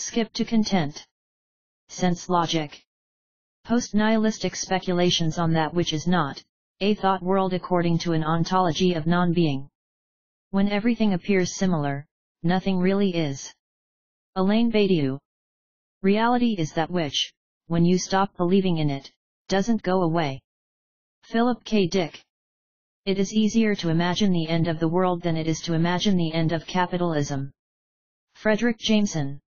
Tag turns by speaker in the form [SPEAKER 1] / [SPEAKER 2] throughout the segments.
[SPEAKER 1] Skip to content. Sense logic. Post-nihilistic speculations on that which is not, a thought world according to an ontology of non-being. When everything appears similar, nothing really is. Alain Badiou. Reality is that which, when you stop believing in it, doesn't go away. Philip K. Dick. It is easier to imagine the end of the world than it is to imagine the end of capitalism. Frederick Jameson.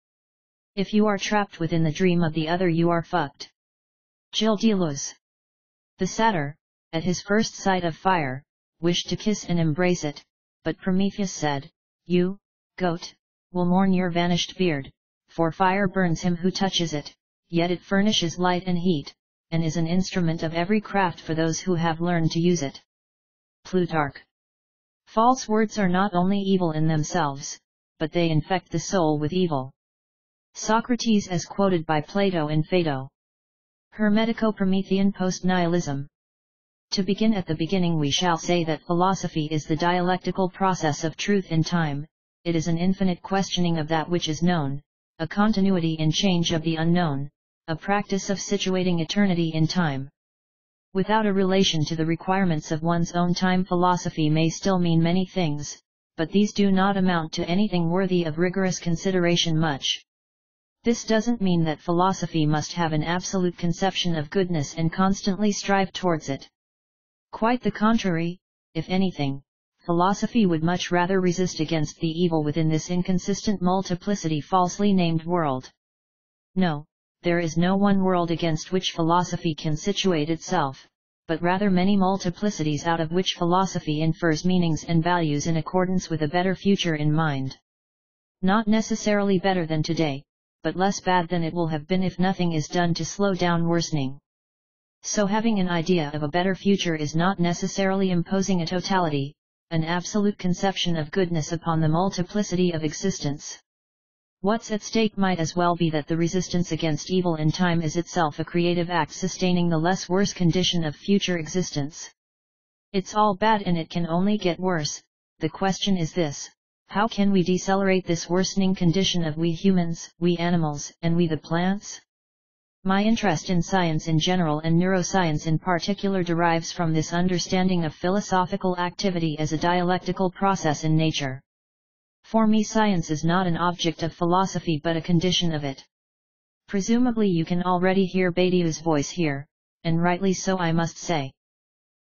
[SPEAKER 1] If you are trapped within the dream of the other, you are fucked. Gilles Deleuze. The satyr, at his first sight of fire, wished to kiss and embrace it, but Prometheus said, "You, goat, will mourn your vanished beard, for fire burns him who touches it, yet it furnishes light and heat, and is an instrument of every craft for those who have learned to use it." Plutarch. False words are not only evil in themselves, but they infect the soul with evil. Socrates as quoted by Plato in Phaedo. Hermetico-Promethean post-nihilism. To begin at the beginning, we shall say that philosophy is the dialectical process of truth in time. It is an infinite questioning of that which is known, a continuity in change of the unknown, a practice of situating eternity in time. Without a relation to the requirements of one's own time, philosophy may still mean many things, but these do not amount to anything worthy of rigorous consideration much. This doesn't mean that philosophy must have an absolute conception of goodness and constantly strive towards it. Quite the contrary, if anything, philosophy would much rather resist against the evil within this inconsistent multiplicity falsely named world. No, there is no one world against which philosophy can situate itself, but rather many multiplicities out of which philosophy infers meanings and values in accordance with a better future in mind. Not necessarily better than today, but less bad than it will have been if nothing is done to slow down worsening. So having an idea of a better future is not necessarily imposing a totality, an absolute conception of goodness upon the multiplicity of existence. What's at stake might as well be that the resistance against evil in time is itself a creative act sustaining the less worse condition of future existence. It's all bad and it can only get worse. The question is this: how can we decelerate this worsening condition of we humans, we animals, and we the plants? My interest in science in general and neuroscience in particular derives from this understanding of philosophical activity as a dialectical process in nature. For me, science is not an object of philosophy but a condition of it. Presumably you can already hear Badiou's voice here, and rightly so, I must say.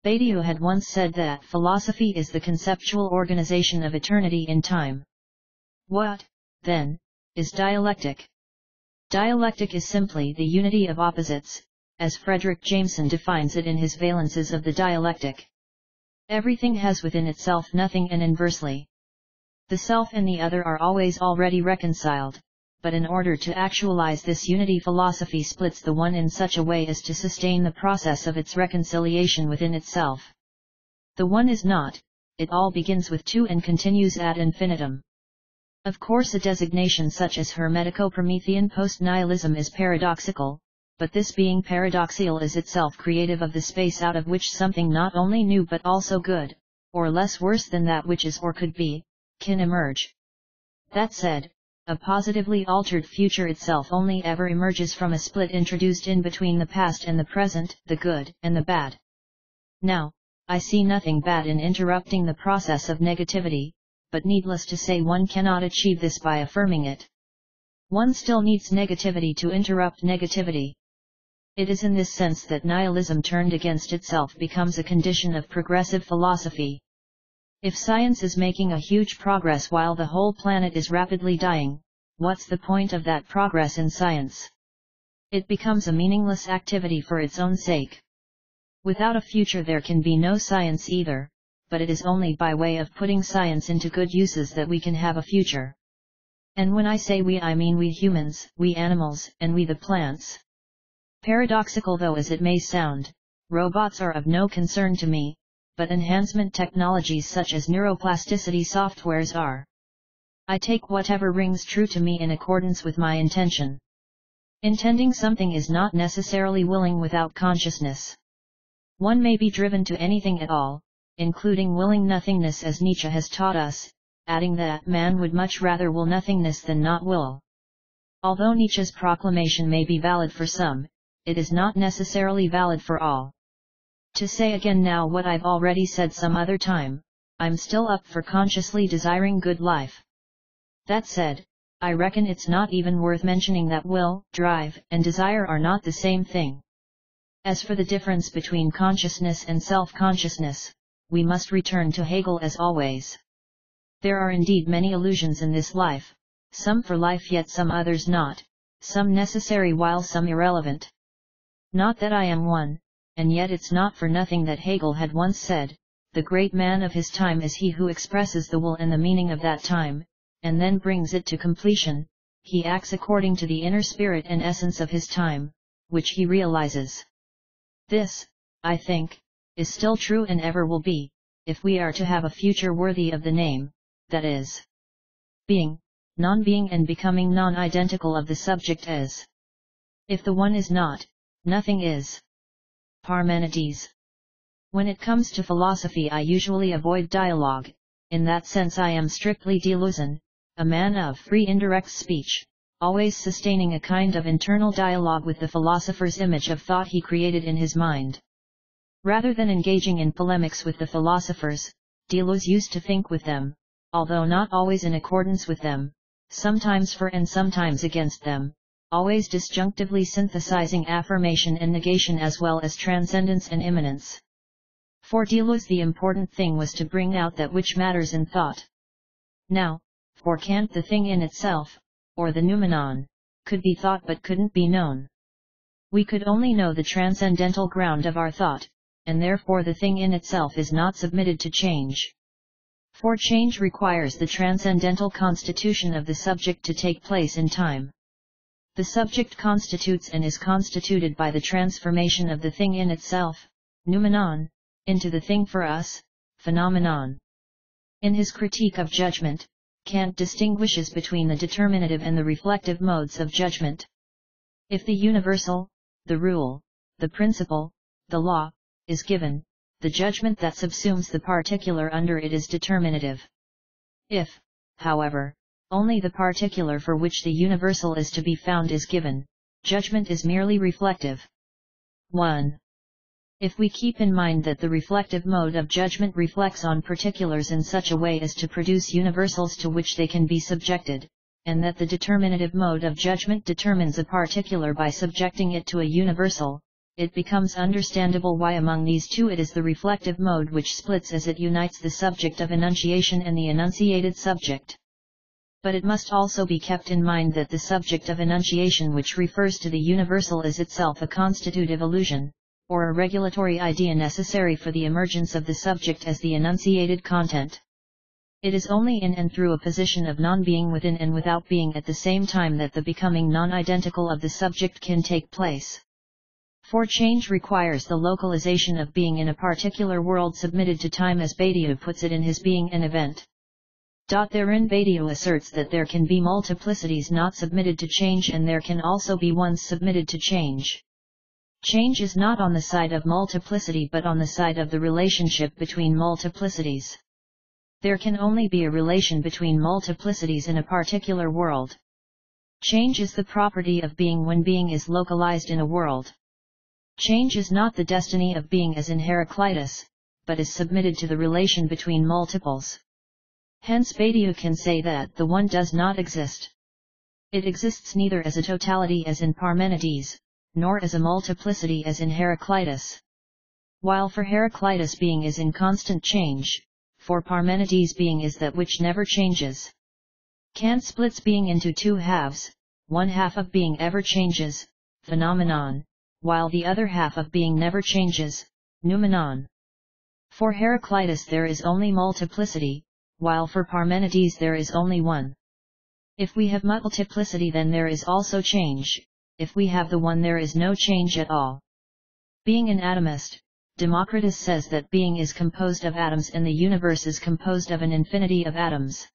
[SPEAKER 1] Badiou had once said that philosophy is the conceptual organization of eternity in time. What, then, is dialectic? Dialectic is simply the unity of opposites, as Frederick Jameson defines it in his Valences of the Dialectic. Everything has within itself nothing, and inversely. The self and the other are always already reconciled, but in order to actualize this unity, philosophy splits the one in such a way as to sustain the process of its reconciliation within itself. The one is not, it all begins with two and continues ad infinitum. Of course, a designation such as Hermetico-Promethean post-nihilism is paradoxical, but this being paradoxical is itself creative of the space out of which something not only new but also good, or less worse than that which is or could be, can emerge. That said, a positively altered future itself only ever emerges from a split introduced in between the past and the present, the good and the bad. Now, I see nothing bad in interrupting the process of negativity, but needless to say one cannot achieve this by affirming it. One still needs negativity to interrupt negativity. It is in this sense that nihilism turned against itself becomes a condition of progressive philosophy. If science is making a huge progress while the whole planet is rapidly dying, what's the point of that progress in science? It becomes a meaningless activity for its own sake. Without a future there can be no science either, but it is only by way of putting science into good uses that we can have a future. And when I say we, I mean we humans, we animals, and we the plants. Paradoxical though as it may sound, robots are of no concern to me, but enhancement technologies such as neuroplasticity softwares are. I take whatever rings true to me in accordance with my intention. Intending something is not necessarily willing without consciousness. One may be driven to anything at all, including willing nothingness, as Nietzsche has taught us, adding that man would much rather will nothingness than not will. Although Nietzsche's proclamation may be valid for some, it is not necessarily valid for all. To say again now what I've already said some other time, I'm still up for consciously desiring good life. That said, I reckon it's not even worth mentioning that will, drive, and desire are not the same thing. As for the difference between consciousness and self-consciousness, we must return to Hegel as always. There are indeed many illusions in this life, some for life yet some others not, some necessary while some irrelevant. Not that I am one, and yet it's not for nothing that Hegel had once said, the great man of his time is he who expresses the will and the meaning of that time, and then brings it to completion. He acts according to the inner spirit and essence of his time, which he realizes. This, I think, is still true and ever will be, if we are to have a future worthy of the name, that is, being, non-being and becoming non-identical of the subject as. If the one is not, nothing is. Parmenides. When it comes to philosophy I usually avoid dialogue, in that sense I am strictly Deleuzian, a man of free indirect speech, always sustaining a kind of internal dialogue with the philosopher's image of thought he created in his mind. Rather than engaging in polemics with the philosophers, Deleuze used to think with them, although not always in accordance with them, sometimes for and sometimes against them, always disjunctively synthesizing affirmation and negation as well as transcendence and immanence. For Deleuze the important thing was to bring out that which matters in thought. Now, for Kant the thing in itself, or the noumenon, could be thought but couldn't be known. We could only know the transcendental ground of our thought, and therefore the thing in itself is not submitted to change. For change requires the transcendental constitution of the subject to take place in time. The subject constitutes and is constituted by the transformation of the thing in itself, noumenon, into the thing for us, phenomenon. In his critique of judgment, Kant distinguishes between the determinative and the reflective modes of judgment. If the universal, the rule, the principle, the law, is given, the judgment that subsumes the particular under it is determinative. If, however, only the particular for which the universal is to be found is given, judgment is merely reflective. 1. If we keep in mind that the reflective mode of judgment reflects on particulars in such a way as to produce universals to which they can be subjected, and that the determinative mode of judgment determines a particular by subjecting it to a universal, it becomes understandable why among these two it is the reflective mode which splits as it unites the subject of enunciation and the enunciated subject. But it must also be kept in mind that the subject of enunciation which refers to the universal is itself a constitutive illusion, or a regulatory idea necessary for the emergence of the subject as the enunciated content. It is only in and through a position of non-being within and without being at the same time that the becoming non-identical of the subject can take place. For change requires the localization of being in a particular world submitted to time as Badiou puts it in his Being an Event. Therein Badiou asserts that there can be multiplicities not submitted to change and there can also be ones submitted to change. Change is not on the side of multiplicity but on the side of the relationship between multiplicities. There can only be a relation between multiplicities in a particular world. Change is the property of being when being is localized in a world. Change is not the destiny of being as in Heraclitus, but is submitted to the relation between multiples. Hence Badiou can say that the one does not exist. It exists neither as a totality as in Parmenides, nor as a multiplicity as in Heraclitus. While for Heraclitus being is in constant change, for Parmenides being is that which never changes. Kant splits being into two halves, one half of being ever changes, phenomenon, while the other half of being never changes, noumenon. For Heraclitus there is only multiplicity, while for Parmenides there is only one. If we have multiplicity then there is also change, if we have the one there is no change at all. Being an atomist, Democritus says that being is composed of atoms and the universe is composed of an infinity of atoms.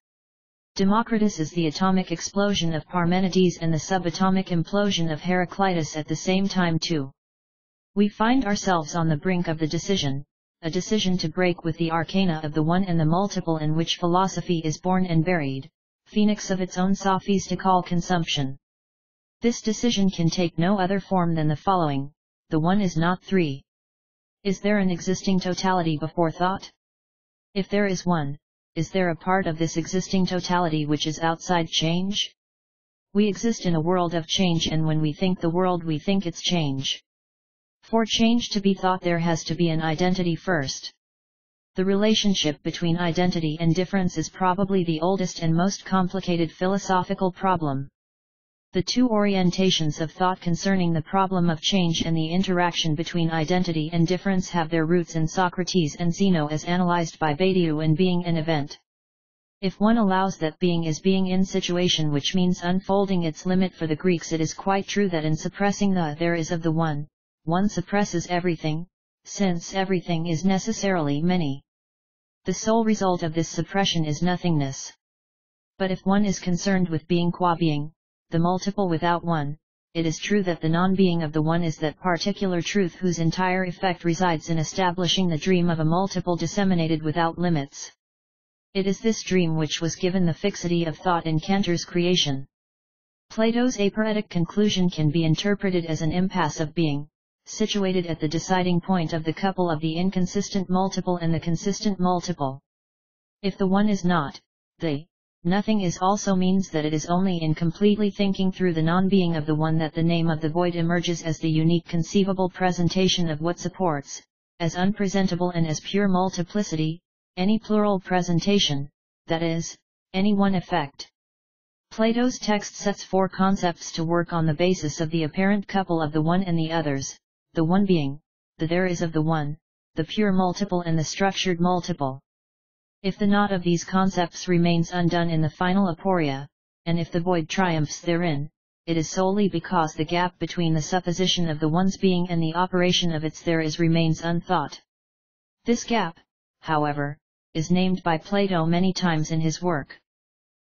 [SPEAKER 1] Democritus is the atomic explosion of Parmenides and the subatomic implosion of Heraclitus at the same time too. We find ourselves on the brink of the decision, a decision to break with the arcana of the one and the multiple in which philosophy is born and buried, phoenix of its own sophistical consumption. This decision can take no other form than the following: the one is not 3. Is there an existing totality before thought? If there is one, is there a part of this existing totality which is outside change? We exist in a world of change, and when we think the world, we think it's change. For change to be thought, there has to be an identity first. The relationship between identity and difference is probably the oldest and most complicated philosophical problem. The two orientations of thought concerning the problem of change and the interaction between identity and difference have their roots in Socrates and Zeno as analyzed by Badiou in Being and Event. If one allows that being is being in situation, which means unfolding its limit for the Greeks, it is quite true that in suppressing the there is of the one suppresses everything, since everything is necessarily many. The sole result of this suppression is nothingness. But if one is concerned with being qua being, the multiple without one, it is true that the non-being of the one is that particular truth whose entire effect resides in establishing the dream of a multiple disseminated without limits. It is this dream which was given the fixity of thought in Cantor's creation. Plato's aporetic conclusion can be interpreted as an impasse of being, situated at the deciding point of the couple of the inconsistent multiple and the consistent multiple. If the one is not, the nothing is also means that it is only in completely thinking through the non-being of the one that the name of the void emerges as the unique conceivable presentation of what supports, as unpresentable and as pure multiplicity, any plural presentation, that is, any one effect. Plato's text sets four concepts to work on the basis of the apparent couple of the one and the others, the one being, the there is of the one, the pure multiple and the structured multiple. If the not of these concepts remains undone in the final aporia, and if the void triumphs therein, it is solely because the gap between the supposition of the one's being and the operation of its there is remains unthought. This gap, however, is named by Plato many times in his work.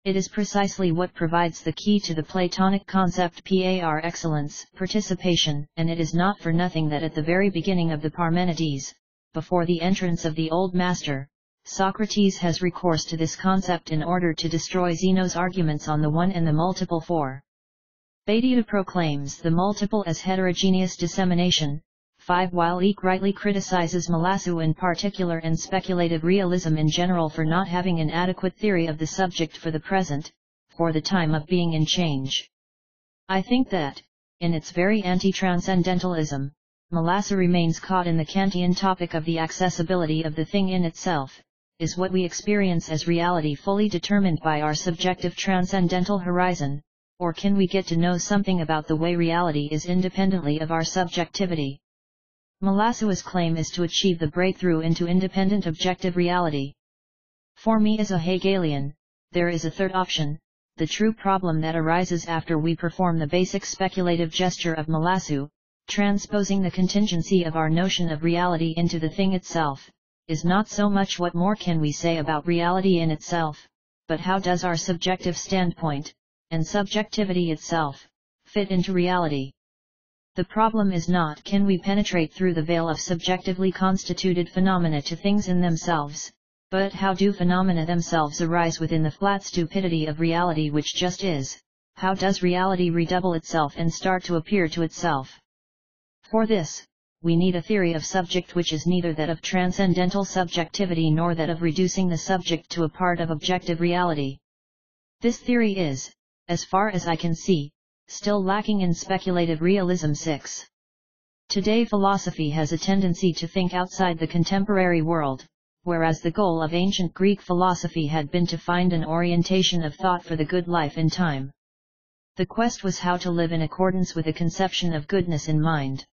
[SPEAKER 1] It is precisely what provides the key to the Platonic concept par excellence, participation, and it is not for nothing that at the very beginning of the Parmenides, before the entrance of the Old Master, Socrates has recourse to this concept in order to destroy Zeno's arguments on the one and the multiple. For Badiou proclaims the multiple as heterogeneous dissemination. 5. While Eck rightly criticizes Melassu in particular and speculative realism in general for not having an adequate theory of the subject for the present, for the time of being in change. I think that, in its very anti-transcendentalism, Melassu remains caught in the Kantian topic of the accessibility of the thing in itself. Is what we experience as reality fully determined by our subjective transcendental horizon, or can we get to know something about the way reality is independently of our subjectivity? Melassu's claim is to achieve the breakthrough into independent objective reality. For me as a Hegelian, there is a third option, the true problem that arises after we perform the basic speculative gesture of Melassu, transposing the contingency of our notion of reality into the thing itself, is not so much what more can we say about reality in itself, but how does our subjective standpoint, and subjectivity itself, fit into reality. The problem is not can we penetrate through the veil of subjectively constituted phenomena to things in themselves, but how do phenomena themselves arise within the flat stupidity of reality which just is, how does reality redouble itself and start to appear to itself. For this, we need a theory of subject which is neither that of transcendental subjectivity nor that of reducing the subject to a part of objective reality. This theory is, as far as I can see, still lacking in speculative realism. 6. Today philosophy has a tendency to think outside the contemporary world, whereas the goal of ancient Greek philosophy had been to find an orientation of thought for the good life in time. The quest was how to live in accordance with a conception of goodness in mind.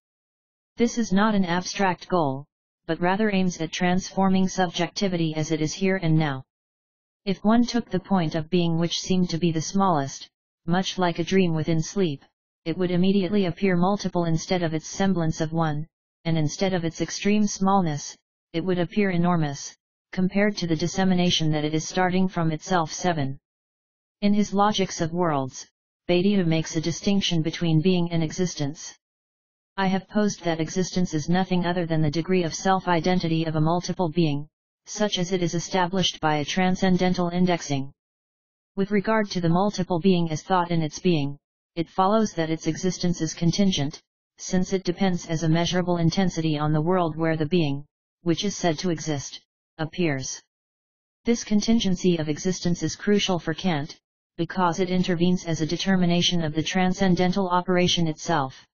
[SPEAKER 1] This is not an abstract goal, but rather aims at transforming subjectivity as it is here and now. If one took the point of being which seemed to be the smallest, much like a dream within sleep, it would immediately appear multiple instead of its semblance of one, and instead of its extreme smallness, it would appear enormous, compared to the dissemination that it is starting from itself. 7. In his Logics of Worlds, Badiou makes a distinction between being and existence. I have posed that existence is nothing other than the degree of self-identity of a multiple being, such as it is established by a transcendental indexing. With regard to the multiple being as thought in its being, it follows that its existence is contingent, since it depends as a measurable intensity on the world where the being, which is said to exist, appears. This contingency of existence is crucial for Kant, because it intervenes as a determination of the transcendental operation itself.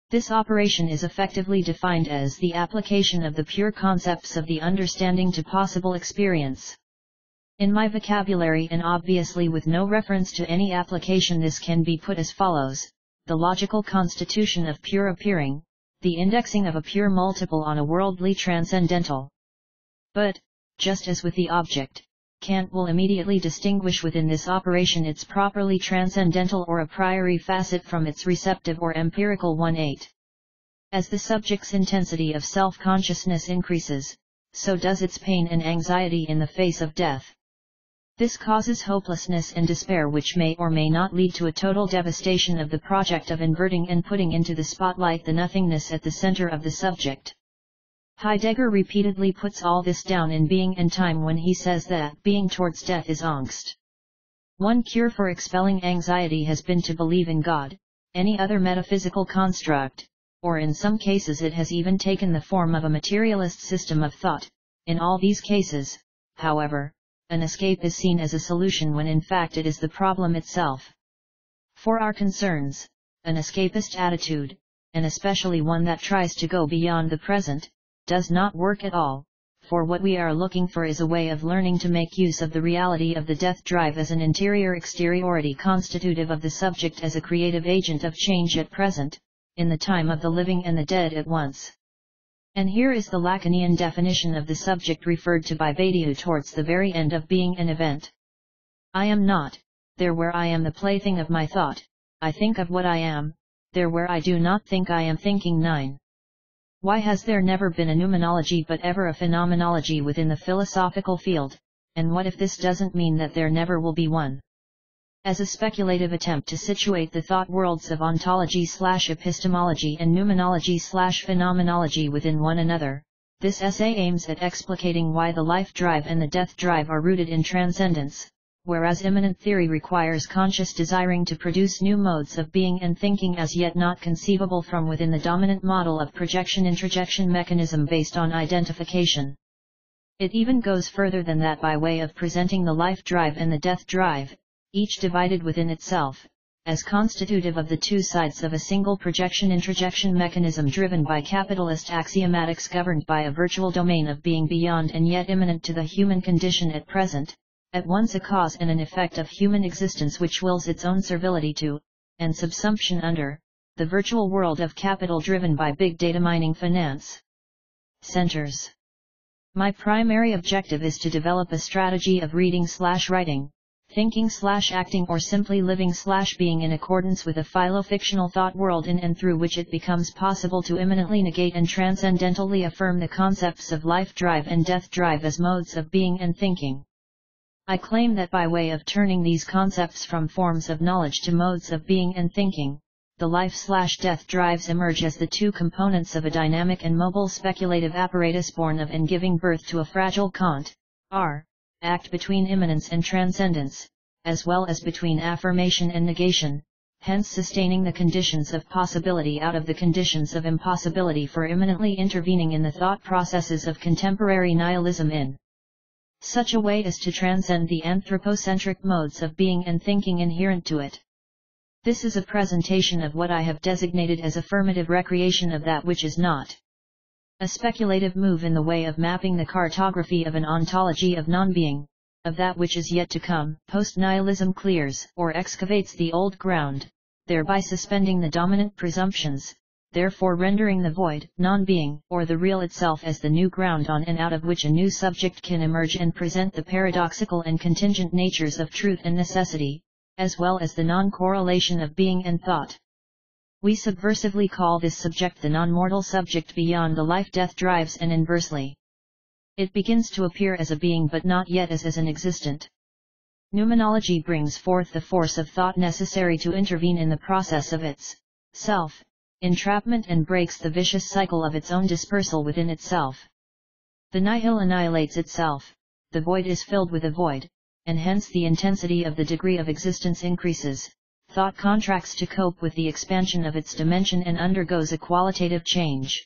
[SPEAKER 1] This operation is effectively defined as the application of the pure concepts of the understanding to possible experience. In my vocabulary, and obviously with no reference to any application, this can be put as follows: the logical constitution of pure appearing, the indexing of a pure multiple on a worldly transcendental. But, just as with the object, Kant will immediately distinguish within this operation its properly transcendental or a priori facet from its receptive or empirical one. 8. As the subject's intensity of self-consciousness increases, so does its pain and anxiety in the face of death. This causes hopelessness and despair, which may or may not lead to a total devastation of the project of inverting and putting into the spotlight the nothingness at the center of the subject. Heidegger repeatedly puts all this down in Being and Time when he says that being towards death is angst. One cure for expelling anxiety has been to believe in God, any other metaphysical construct, or in some cases it has even taken the form of a materialist system of thought. In all these cases, however, an escape is seen as a solution when in fact it is the problem itself. For our concerns, an escapist attitude, and especially one that tries to go beyond the present, does not work at all, for what we are looking for is a way of learning to make use of the reality of the death drive as an interior exteriority constitutive of the subject as a creative agent of change at present, in the time of the living and the dead at once. And here is the Lacanian definition of the subject referred to by Badiou towards the very end of Being an Event. I am not, there where I am the plaything of my thought, I think of what I am, there where I do not think I am thinking. 9. Why has there never been a noumenology but ever a phenomenology within the philosophical field, and what if this doesn't mean that there never will be one? As a speculative attempt to situate the thought worlds of ontology/epistemology and noumenology/phenomenology within one another, this essay aims at explicating why the life drive and the death drive are rooted in transcendence, whereas immanent theory requires conscious desiring to produce new modes of being and thinking as yet not conceivable from within the dominant model of projection-introjection mechanism based on identification. It even goes further than that by way of presenting the life drive and the death drive, each divided within itself, as constitutive of the two sides of a single projection-introjection mechanism driven by capitalist axiomatics governed by a virtual domain of being beyond and yet immanent to the human condition at present, at once a cause and an effect of human existence which wills its own servility to, and subsumption under, the virtual world of capital driven by big data mining finance centers. My primary objective is to develop a strategy of reading/writing, thinking/acting or simply living/being in accordance with a philo-fictional thought world in and through which it becomes possible to immanently negate and transcendentally affirm the concepts of life drive and death drive as modes of being and thinking. I claim that by way of turning these concepts from forms of knowledge to modes of being and thinking, the life/death drives emerge as the two components of a dynamic and mobile speculative apparatus born of and giving birth to a fragile act between immanence and transcendence, as well as between affirmation and negation, hence sustaining the conditions of possibility out of the conditions of impossibility for immanently intervening in the thought processes of contemporary nihilism in such a way as to transcend the anthropocentric modes of being and thinking inherent to it. This is a presentation of what I have designated as affirmative recreation of that which is not. A speculative move in the way of mapping the cartography of an ontology of non-being, of that which is yet to come. Post-nihilism clears or excavates the old ground, thereby suspending the dominant presumptions, therefore rendering the void, non-being, or the real itself as the new ground on and out of which a new subject can emerge and present the paradoxical and contingent natures of truth and necessity, as well as the non-correlation of being and thought. We subversively call this subject the non-mortal subject beyond the life-death drives, and inversely. It begins to appear as a being but not yet as an existent. Noumenology brings forth the force of thought necessary to intervene in the process of its self-entrapment and breaks the vicious cycle of its own dispersal within itself. The nihil annihilates itself, the void is filled with a void, and hence the intensity of the degree of existence increases, thought contracts to cope with the expansion of its dimension and undergoes a qualitative change.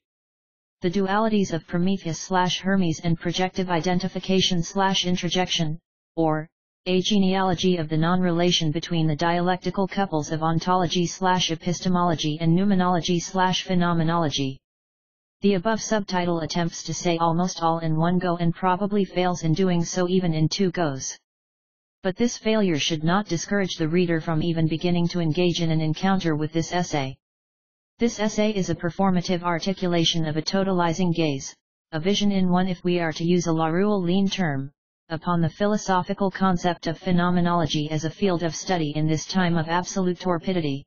[SPEAKER 1] The dualities of Prometheus/Hermes and projective identification/introjection, or a genealogy of the non-relation between the dialectical couples of ontology/epistemology and noumenology/phenomenology. The above subtitle attempts to say almost all in one go and probably fails in doing so even in 2 goes. But this failure should not discourage the reader from even beginning to engage in an encounter with this essay. This essay is a performative articulation of a totalizing gaze, a vision in one, if we are to use a Laruelle term, upon the philosophical concept of phenomenology as a field of study in this time of absolute torpidity.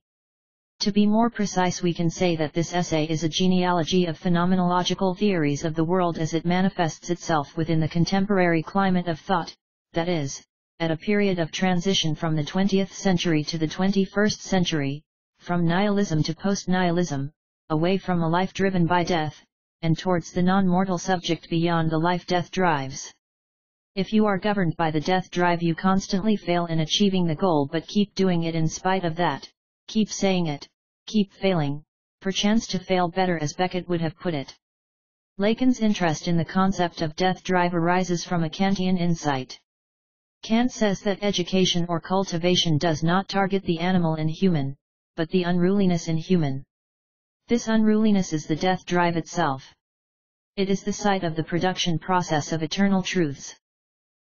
[SPEAKER 1] To be more precise, we can say that this essay is a genealogy of phenomenological theories of the world as it manifests itself within the contemporary climate of thought, that is, at a period of transition from the 20th century to the 21st century, from nihilism to post-nihilism, away from a life driven by death, and towards the non-mortal subject beyond the life-death drives. If you are governed by the death drive, you constantly fail in achieving the goal, but keep doing it in spite of that, keep saying it, keep failing, perchance to fail better, as Beckett would have put it. Lacan's interest in the concept of death drive arises from a Kantian insight. Kant says that education or cultivation does not target the animal in human, but the unruliness in human. This unruliness is the death drive itself. It is the site of the production process of eternal truths.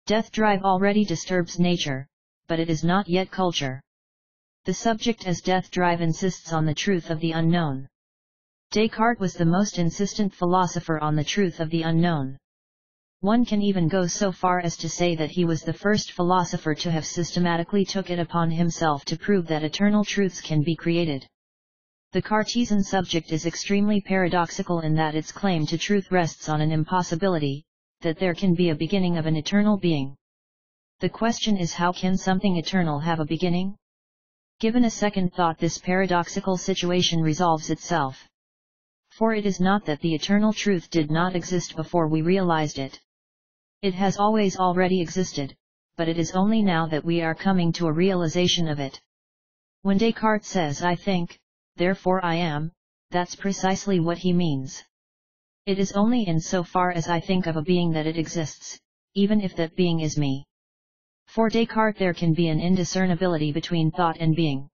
[SPEAKER 1] Death drive already disturbs nature, but it is not yet culture. The subject as death drive insists on the truth of the unknown. Descartes was the most insistent philosopher on the truth of the unknown. One can even go so far as to say that he was the first philosopher to have systematically took it upon himself to prove that eternal truths can be created. The Cartesian subject is extremely paradoxical in that its claim to truth rests on an impossibility, that there can be a beginning of an eternal being. The question is, how can something eternal have a beginning? Given a second thought, this paradoxical situation resolves itself. For it is not that the eternal truth did not exist before we realized it. It has always already existed, but it is only now that we are coming to a realization of it. When Descartes says "I think, therefore I am," that's precisely what he means. It is only in so far as I think of a being that it exists, even if that being is me. For Descartes there can be an indiscernibility between thought and being.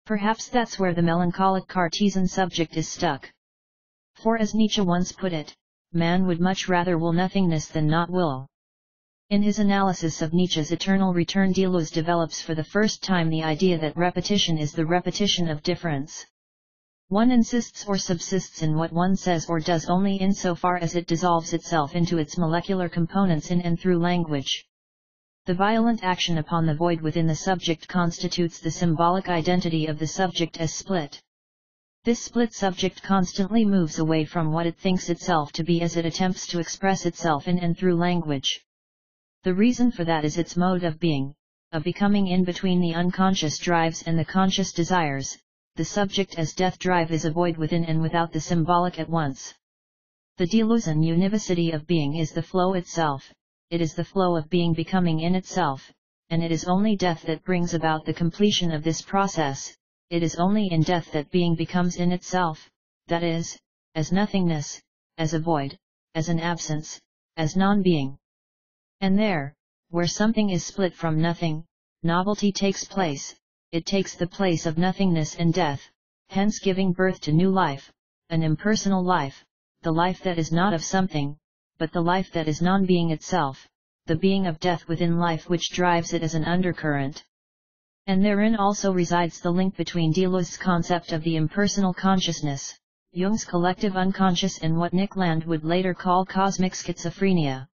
[SPEAKER 1] Perhaps that's where the melancholic Cartesian subject is stuck. For as Nietzsche once put it, man would much rather will nothingness than not will. In his analysis of Nietzsche's eternal return, Deleuze develops for the first time the idea that repetition is the repetition of difference. One insists or subsists in what one says or does only insofar as it dissolves itself into its molecular components in and through language. The violent action upon the void within the subject constitutes the symbolic identity of the subject as split. This split subject constantly moves away from what it thinks itself to be as it attempts to express itself in and through language. The reason for that is its mode of being, a becoming in between the unconscious drives and the conscious desires. The subject as death drive is a void within and without the symbolic at once. The Deleuzian univocity of being is the flow itself, it is the flow of being becoming in itself, and it is only death that brings about the completion of this process. It is only in death that being becomes in itself, that is, as nothingness, as a void, as an absence, as non-being. And there, where something is split from nothing, novelty takes place, it takes the place of nothingness and death, hence giving birth to new life, an impersonal life, the life that is not of something, but the life that is non-being itself, the being of death within life which drives it as an undercurrent. And therein also resides the link between Deleuze's concept of the impersonal consciousness, Jung's collective unconscious, and what Nick Land would later call cosmic schizophrenia.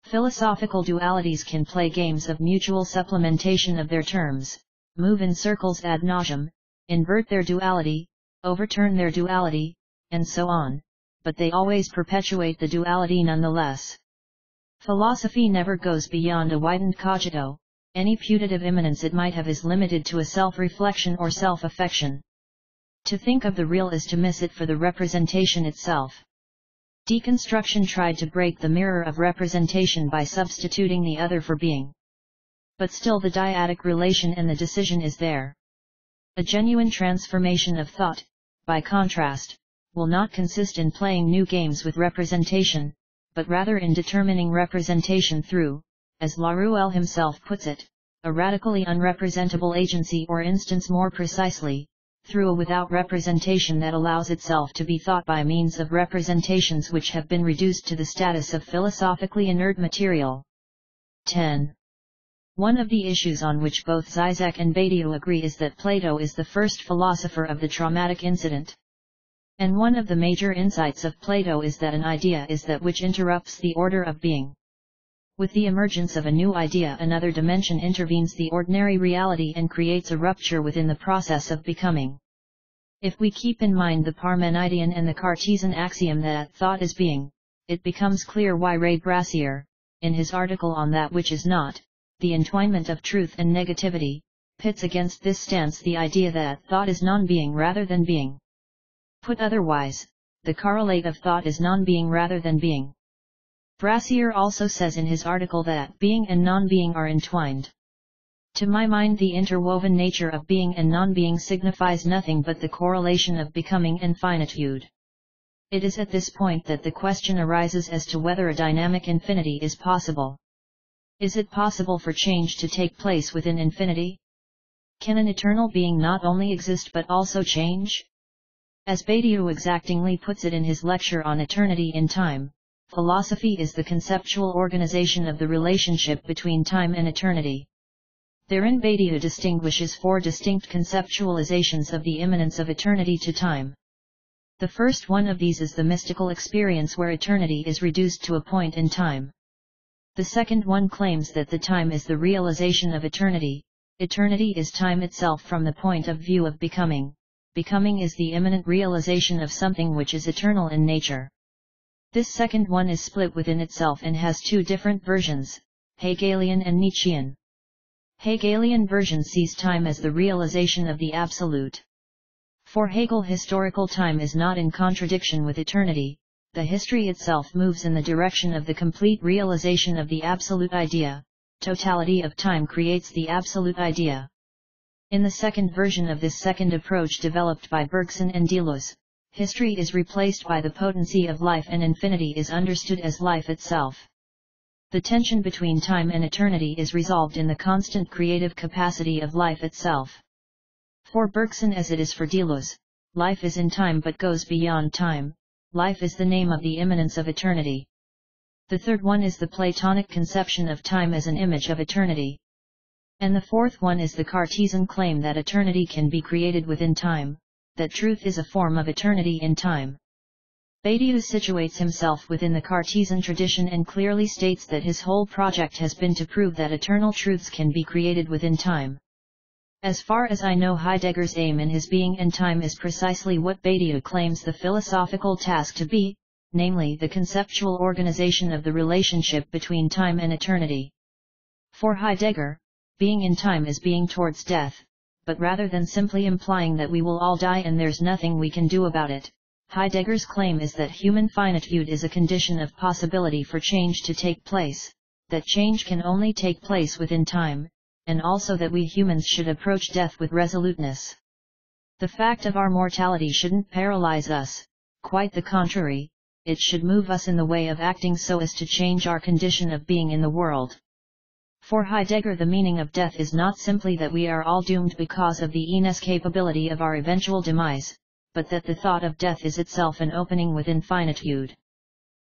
[SPEAKER 1] Philosophical dualities can play games of mutual supplementation of their terms, move in circles ad nauseam, invert their duality, overturn their duality, and so on, but they always perpetuate the duality nonetheless. Philosophy never goes beyond a widened cogito. Any putative immanence it might have is limited to a self-reflection or self-affection. To think of the real is to miss it for the representation itself. Deconstruction tried to break the mirror of representation by substituting the other for being. But still the dyadic relation and the decision is there. A genuine transformation of thought, by contrast, will not consist in playing new games with representation, but rather in determining representation through, as Laruelle himself puts it, a radically unrepresentable agency, or instance more precisely, through a without representation that allows itself to be thought by means of representations which have been reduced to the status of philosophically inert material. 10. One of the issues on which both Zizek and Badiou agree is that Plato is the first philosopher of the traumatic incident. And one of the major insights of Plato is that an idea is that which interrupts the order of being. With the emergence of a new idea, another dimension intervenes the ordinary reality and creates a rupture within the process of becoming. If we keep in mind the Parmenidean and the Cartesian axiom that thought is being, it becomes clear why Ray Brassier, in his article on That Which Is Not, The Entwinement of Truth and Negativity, pits against this stance the idea that thought is non-being rather than being. Put otherwise, the correlate of thought is non-being rather than being. Brassier also says in his article that being and non-being are entwined. To my mind, the interwoven nature of being and non-being signifies nothing but the correlation of becoming and finitude. It is at this point that the question arises as to whether a dynamic infinity is possible. Is it possible for change to take place within infinity? Can an eternal being not only exist but also change? As Badiou exactingly puts it in his lecture on eternity in time, philosophy is the conceptual organization of the relationship between time and eternity. Therein Badiou distinguishes four distinct conceptualizations of the immanence of eternity to time. The first one of these is the mystical experience where eternity is reduced to a point in time. The second one claims that the time is the realization of eternity. Eternity is time itself from the point of view of becoming. Becoming is the immanent realization of something which is eternal in nature. This second one is split within itself and has two different versions, Hegelian and Nietzschean. Hegelian version sees time as the realization of the absolute. For Hegel, historical time is not in contradiction with eternity, the history itself moves in the direction of the complete realization of the absolute idea. Totality of time creates the absolute idea. In the second version of this second approach developed by Bergson and Deleuze, history is replaced by the potency of life and infinity is understood as life itself. The tension between time and eternity is resolved in the constant creative capacity of life itself. For Bergson, as it is for Deleuze, life is in time but goes beyond time. Life is the name of the immanence of eternity. The third one is the Platonic conception of time as an image of eternity. And the fourth one is the Cartesian claim that eternity can be created within time, that truth is a form of eternity in time. Badiou situates himself within the Cartesian tradition and clearly states that his whole project has been to prove that eternal truths can be created within time. As far as I know, Heidegger's aim in his Being and Time is precisely what Badiou claims the philosophical task to be, namely the conceptual organization of the relationship between time and eternity. For Heidegger, being in time is being towards death, but rather than simply implying that we will all die and there's nothing we can do about it, Heidegger's claim is that human finitude is a condition of possibility for change to take place, that change can only take place within time, and also that we humans should approach death with resoluteness. The fact of our mortality shouldn't paralyze us, quite the contrary, it should move us in the way of acting so as to change our condition of being in the world. For Heidegger, the meaning of death is not simply that we are all doomed because of the inescapability of our eventual demise, but that the thought of death is itself an opening within finitude.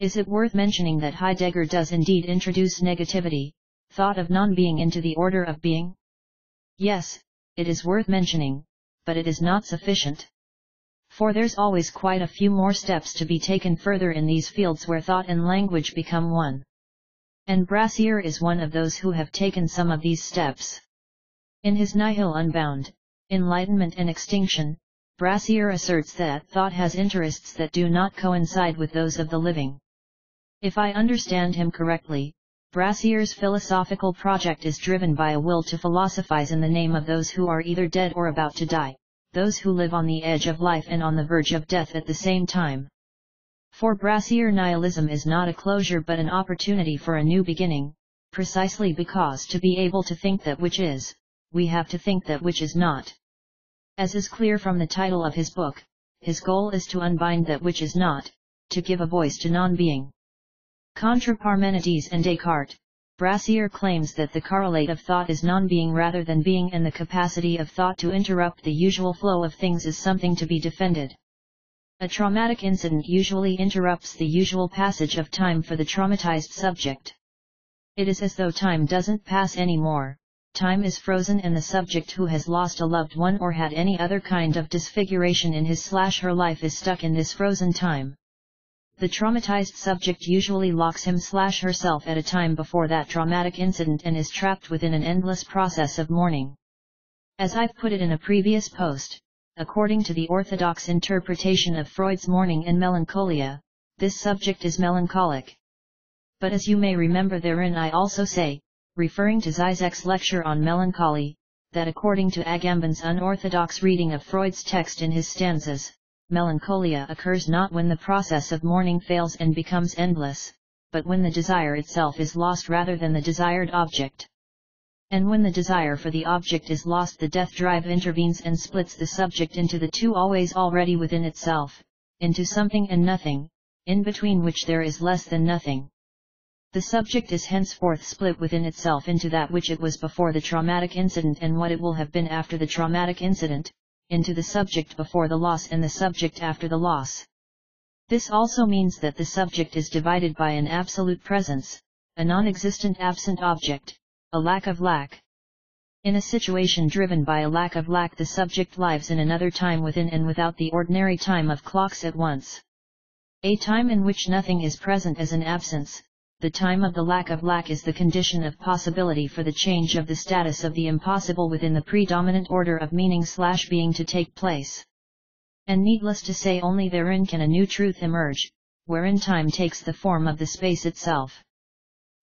[SPEAKER 1] Is it worth mentioning that Heidegger does indeed introduce negativity, thought of non-being, into the order of being? Yes, it is worth mentioning, but it is not sufficient. For there's always quite a few more steps to be taken further in these fields where thought and language become one. And Brassier is one of those who have taken some of these steps. In his Nihil Unbound, Enlightenment and Extinction, Brassier asserts that thought has interests that do not coincide with those of the living. If I understand him correctly, Brassier's philosophical project is driven by a will to philosophize in the name of those who are either dead or about to die, those who live on the edge of life and on the verge of death at the same time. For Brassier, nihilism is not a closure but an opportunity for a new beginning, precisely because to be able to think that which is, we have to think that which is not. As is clear from the title of his book, his goal is to unbind that which is not, to give a voice to non-being. Contra Parmenides and Descartes, Brassier claims that the correlate of thought is non-being rather than being, and the capacity of thought to interrupt the usual flow of things is something to be defended. A traumatic incident usually interrupts the usual passage of time for the traumatized subject. It is as though time doesn't pass anymore. Time is frozen, and the subject who has lost a loved one or had any other kind of disfiguration in his/her life is stuck in this frozen time. The traumatized subject usually locks him/herself at a time before that traumatic incident and is trapped within an endless process of mourning. As I've put it in a previous post, according to the orthodox interpretation of Freud's mourning and melancholia, this subject is melancholic. But as you may remember, therein I also say, referring to Zizek's lecture on melancholy, that according to Agamben's unorthodox reading of Freud's text in his stanzas, melancholia occurs not when the process of mourning fails and becomes endless, but when the desire itself is lost rather than the desired object. And when the desire for the object is lost, the death drive intervenes and splits the subject into the two always already within itself, into something and nothing, in between which there is less than nothing. The subject is henceforth split within itself into that which it was before the traumatic incident and what it will have been after the traumatic incident, into the subject before the loss and the subject after the loss. This also means that the subject is divided by an absolute presence, a non-existent absent object, a lack of lack. In a situation driven by a lack of lack, the subject lives in another time within and without the ordinary time of clocks at once. A time in which nothing is present as an absence. The time of the lack of lack is the condition of possibility for the change of the status of the impossible within the predominant order of meaning/being to take place. And needless to say, only therein can a new truth emerge, wherein time takes the form of the space itself.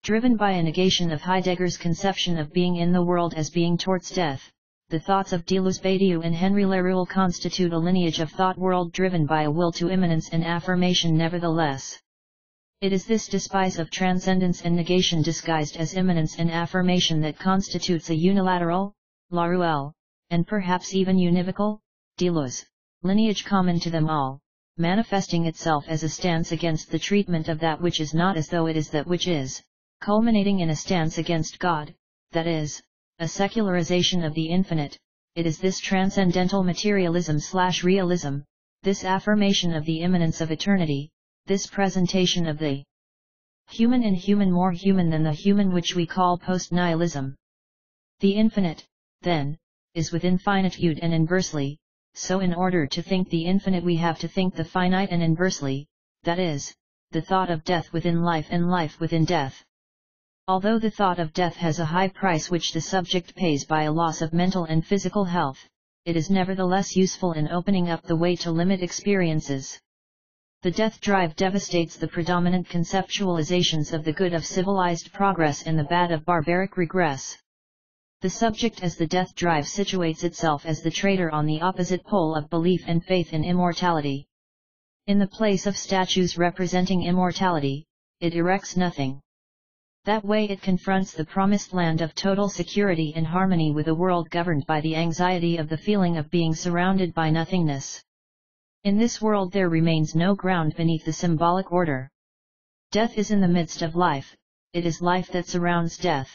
[SPEAKER 1] Driven by a negation of Heidegger's conception of being in the world as being towards death, the thoughts of Deleuze Badiou and Henri Leroux constitute a lineage of thought world driven by a will to immanence and affirmation. Nevertheless, it is this despise of transcendence and negation disguised as immanence and affirmation that constitutes a unilateral, Laruelle, and perhaps even univocal, Deleuze, lineage common to them all, manifesting itself as a stance against the treatment of that which is not as though it is that which is, culminating in a stance against God, that is, a secularization of the infinite. It is this transcendental materialism/realism, this affirmation of the immanence of eternity, this presentation of the human and human more human than the human, which we call post-nihilism. The infinite, then, is within finitude and inversely, so in order to think the infinite we have to think the finite and inversely, that is, the thought of death within life and life within death. Although the thought of death has a high price which the subject pays by a loss of mental and physical health, it is nevertheless useful in opening up the way to limit experiences. The death drive devastates the predominant conceptualizations of the good of civilized progress and the bad of barbaric regress. The subject as the death drive situates itself as the traitor on the opposite pole of belief and faith in immortality. In the place of statues representing immortality, it erects nothing. That way it confronts the promised land of total security and harmony with a world governed by the anxiety of the feeling of being surrounded by nothingness. In this world there remains no ground beneath the symbolic order. Death is in the midst of life, it is life that surrounds death.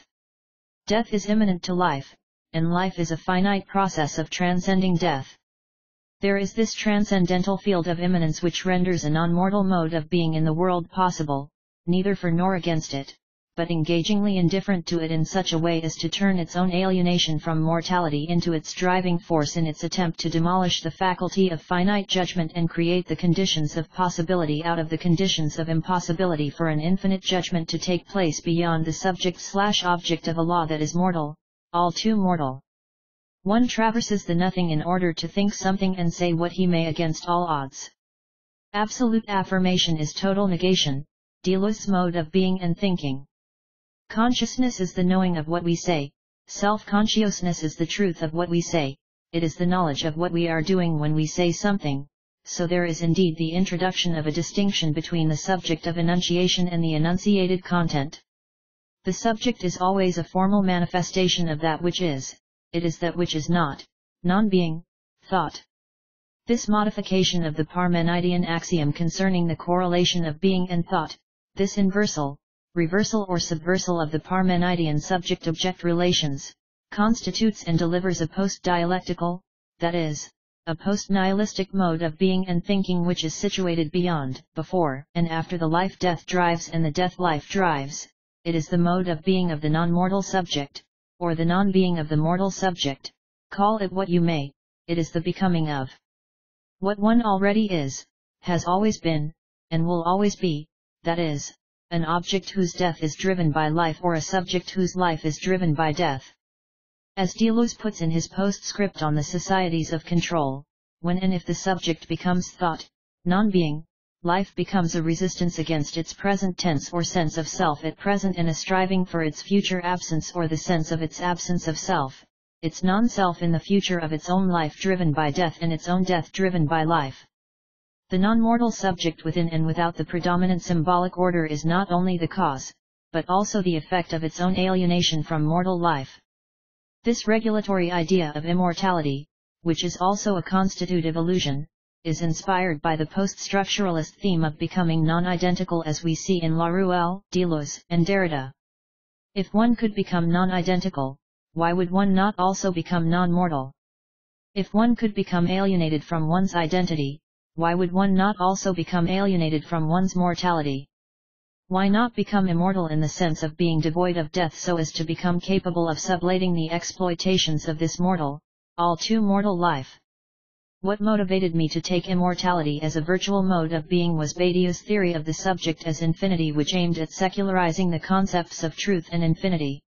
[SPEAKER 1] Death is immanent to life, and life is a finite process of transcending death. There is this transcendental field of immanence which renders a non-mortal mode of being in the world possible, neither for nor against it, but engagingly indifferent to it in such a way as to turn its own alienation from mortality into its driving force in its attempt to demolish the faculty of finite judgment and create the conditions of possibility out of the conditions of impossibility for an infinite judgment to take place beyond the subject/object of a law that is mortal, all too mortal. One traverses the nothing in order to think something and say what he may against all odds. Absolute affirmation is total negation, Deleuze's mode of being and thinking. Consciousness is the knowing of what we say, self-consciousness is the truth of what we say, it is the knowledge of what we are doing when we say something, so there is indeed the introduction of a distinction between the subject of enunciation and the enunciated content. The subject is always a formal manifestation of that which is, it is that which is not, non-being, thought. This modification of the Parmenidean axiom concerning the correlation of being and thought, this inversal, reversal or subversal of the Parmenidean subject-object relations, constitutes and delivers a post-dialectical, that is, a post-nihilistic mode of being and thinking which is situated beyond, before, and after the life-death drives and the death-life drives. It is the mode of being of the non-mortal subject, or the non-being of the mortal subject, call it what you may, it is the becoming of what one already is, has always been, and will always be, that is, an object whose death is driven by life or a subject whose life is driven by death. As Deleuze puts in his postscript on the societies of control, when and if the subject becomes thought, non-being, life becomes a resistance against its present tense or sense of self at present and a striving for its future absence or the sense of its absence of self, its non-self in the future of its own life driven by death and its own death driven by life. The non-mortal subject within and without the predominant symbolic order is not only the cause, but also the effect of its own alienation from mortal life. This regulatory idea of immortality, which is also a constitutive illusion, is inspired by the post-structuralist theme of becoming non-identical as we see in Laruelle, Deleuze, and Derrida. If one could become non-identical, why would one not also become non-mortal? If one could become alienated from one's identity, why would one not also become alienated from one's mortality? Why not become immortal in the sense of being devoid of death so as to become capable of sublating the exploitations of this mortal, all too mortal life? What motivated me to take immortality as a virtual mode of being was Badiou's theory of the subject as infinity, which aimed at secularizing the concepts of truth and infinity.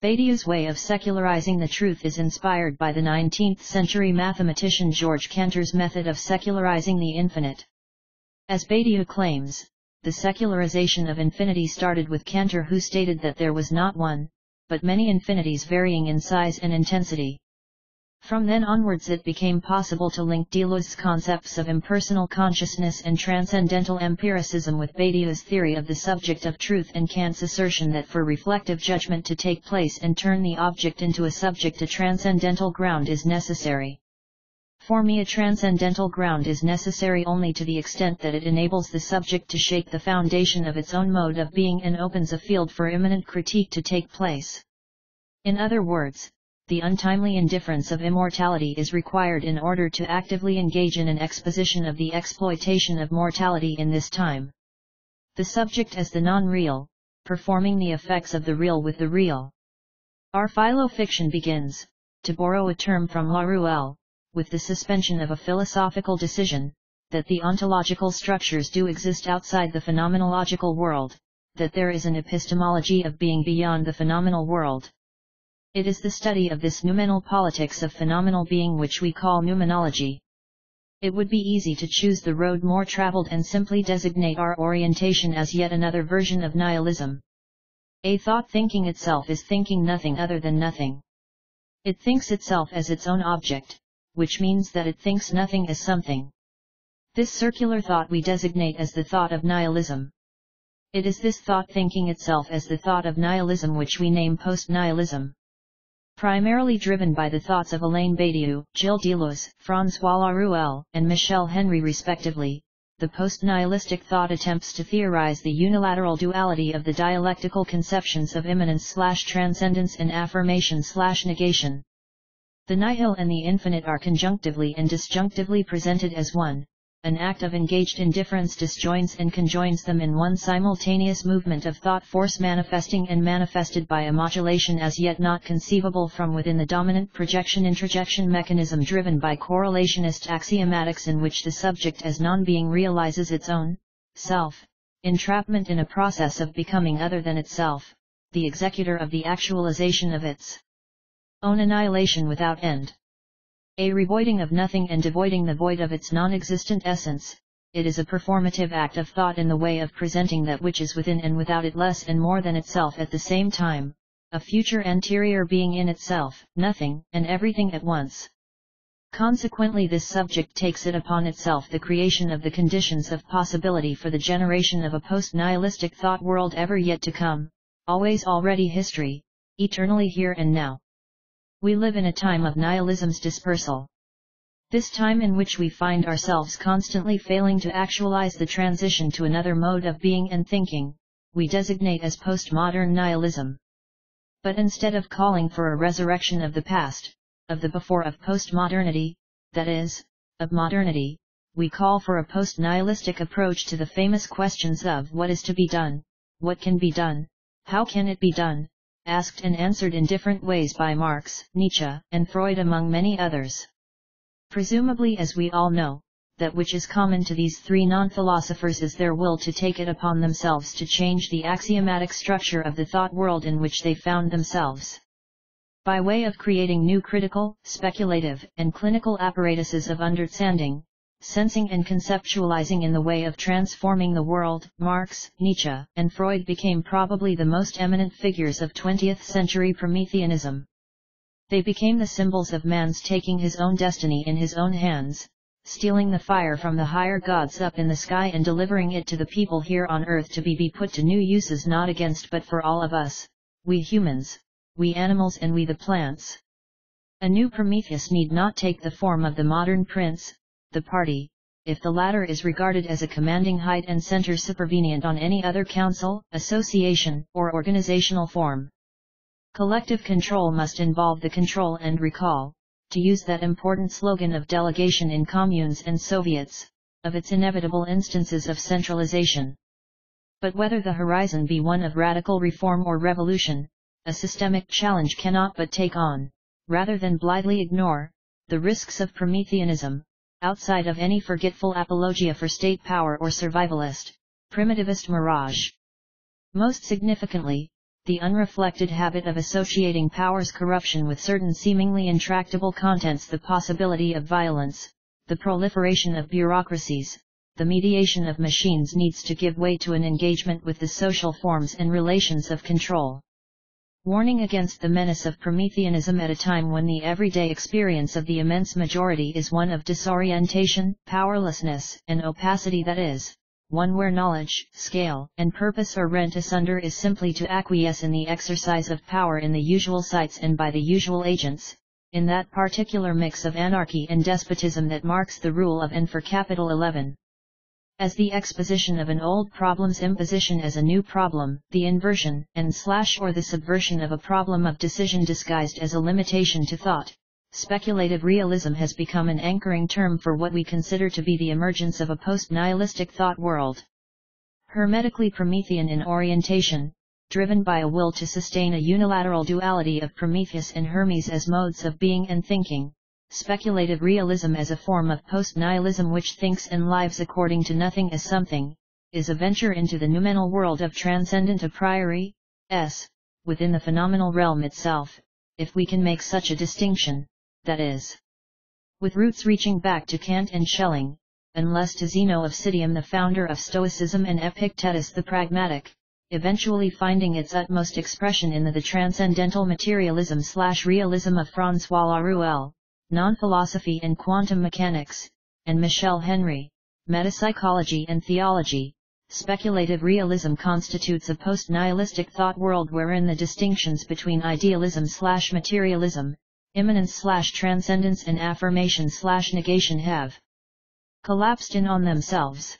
[SPEAKER 1] Badiou's way of secularizing the truth is inspired by the 19th-century mathematician Georges Cantor's method of secularizing the infinite. As Badiou claims, the secularization of infinity started with Cantor, who stated that there was not one, but many infinities varying in size and intensity. From then onwards it became possible to link Deleuze's concepts of impersonal consciousness and transcendental empiricism with Badiou's theory of the subject of truth and Kant's assertion that for reflective judgment to take place and turn the object into a subject, a transcendental ground is necessary. For me, a transcendental ground is necessary only to the extent that it enables the subject to shake the foundation of its own mode of being and opens a field for immanent critique to take place. In other words, the untimely indifference of immortality is required in order to actively engage in an exposition of the exploitation of mortality in this time. The subject as the non-real, performing the effects of the real with the real. Our philo-fiction begins, to borrow a term from Laruelle, with the suspension of a philosophical decision, that the ontological structures do exist outside the phenomenological world, that there is an epistemology of being beyond the phenomenal world. It is the study of this noumenal politics of phenomenal being which we call noumenology. It would be easy to choose the road more traveled and simply designate our orientation as yet another version of nihilism. A thought thinking itself is thinking nothing other than nothing. It thinks itself as its own object, which means that it thinks nothing as something. This circular thought we designate as the thought of nihilism. It is this thought thinking itself as the thought of nihilism which we name post-nihilism. Primarily driven by the thoughts of Alain Badiou, Gilles Deleuze, François Laruelle, and Michel Henry respectively, the post-nihilistic thought attempts to theorize the unilateral duality of the dialectical conceptions of immanence/transcendence and affirmation/negation. The nihil and the infinite are conjunctively and disjunctively presented as one. An act of engaged indifference disjoins and conjoins them in one simultaneous movement of thought force, manifesting and manifested by a modulation as yet not conceivable from within the dominant projection-introjection mechanism driven by correlationist axiomatics, in which the subject as non-being realizes its own self, entrapment in a process of becoming other than itself, the executor of the actualization of its own annihilation without end. A revoiding of nothing and devoiding the void of its non-existent essence. It is a performative act of thought in the way of presenting that which is within and without it, less and more than itself at the same time, a future anterior being in itself, nothing, and everything at once. Consequently, this subject takes it upon itself the creation of the conditions of possibility for the generation of a post-nihilistic thought world ever yet to come, always already history, eternally here and now. We live in a time of nihilism's dispersal. This time in which we find ourselves constantly failing to actualize the transition to another mode of being and thinking, we designate as postmodern nihilism. But instead of calling for a resurrection of the past, of the before of postmodernity, that is, of modernity, we call for a post-nihilistic approach to the famous questions of what is to be done, what can be done, how can it be done, asked and answered in different ways by Marx, Nietzsche, and Freud among many others. Presumably, as we all know, that which is common to these three non-philosophers is their will to take it upon themselves to change the axiomatic structure of the thought world in which they found themselves. By way of creating new critical, speculative, and clinical apparatuses of understanding, sensing and conceptualizing in the way of transforming the world, Marx, Nietzsche, and Freud became probably the most eminent figures of 20th century Prometheanism. They became the symbols of man's taking his own destiny in his own hands, stealing the fire from the higher gods up in the sky and delivering it to the people here on earth to be put to new uses, not against but for all of us, we humans, we animals and we the plants. A new Prometheus need not take the form of the modern prince, the party, if the latter is regarded as a commanding height and center supervenient on any other council, association, or organizational form. Collective control must involve the control and recall, to use that important slogan of delegation in communes and Soviets, of its inevitable instances of centralization. But whether the horizon be one of radical reform or revolution, a systemic challenge cannot but take on, rather than blithely ignore, the risks of Prometheanism, outside of any forgetful apologia for state power or survivalist, primitivist mirage. Most significantly, the unreflected habit of associating power's corruption with certain seemingly intractable contents, the possibility of violence, the proliferation of bureaucracies, the mediation of machines needs to give way to an engagement with the social forms and relations of control. Warning against the menace of Prometheanism at a time when the everyday experience of the immense majority is one of disorientation, powerlessness, and opacity, that is, one where knowledge, scale, and purpose are rent asunder, is simply to acquiesce in the exercise of power in the usual sites and by the usual agents, in that particular mix of anarchy and despotism that marks the rule of and for Capital 11. As the exposition of an old problem's imposition as a new problem, the inversion and or the subversion of a problem of decision disguised as a limitation to thought, speculative realism has become an anchoring term for what we consider to be the emergence of a post-nihilistic thought world. Hermetically Promethean in orientation, driven by a will to sustain a unilateral duality of Prometheus and Hermes as modes of being and thinking, speculative realism as a form of post-nihilism which thinks and lives according to nothing as something, is a venture into the noumenal world of transcendent a priori, within the phenomenal realm itself, if we can make such a distinction, that is, with roots reaching back to Kant and Schelling, unless to Zeno of Citium, the founder of Stoicism, and Epictetus the pragmatic, eventually finding its utmost expression in the transcendental materialism/realism of François Laruelle, non-philosophy and quantum mechanics, and Michel Henry, metapsychology and theology. Speculative realism constitutes a post-nihilistic thought world wherein the distinctions between idealism/materialism, immanence/transcendence, and affirmation/negation have collapsed in on themselves.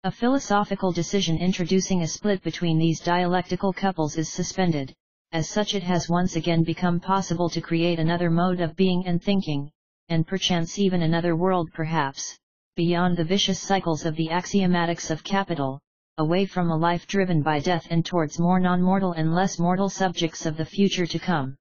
[SPEAKER 1] A philosophical decision introducing a split between these dialectical couples is suspended. As such, it has once again become possible to create another mode of being and thinking, and perchance even another world, perhaps, beyond the vicious cycles of the axiomatics of capital, away from a life driven by death and towards more non-mortal and less mortal subjects of the future to come.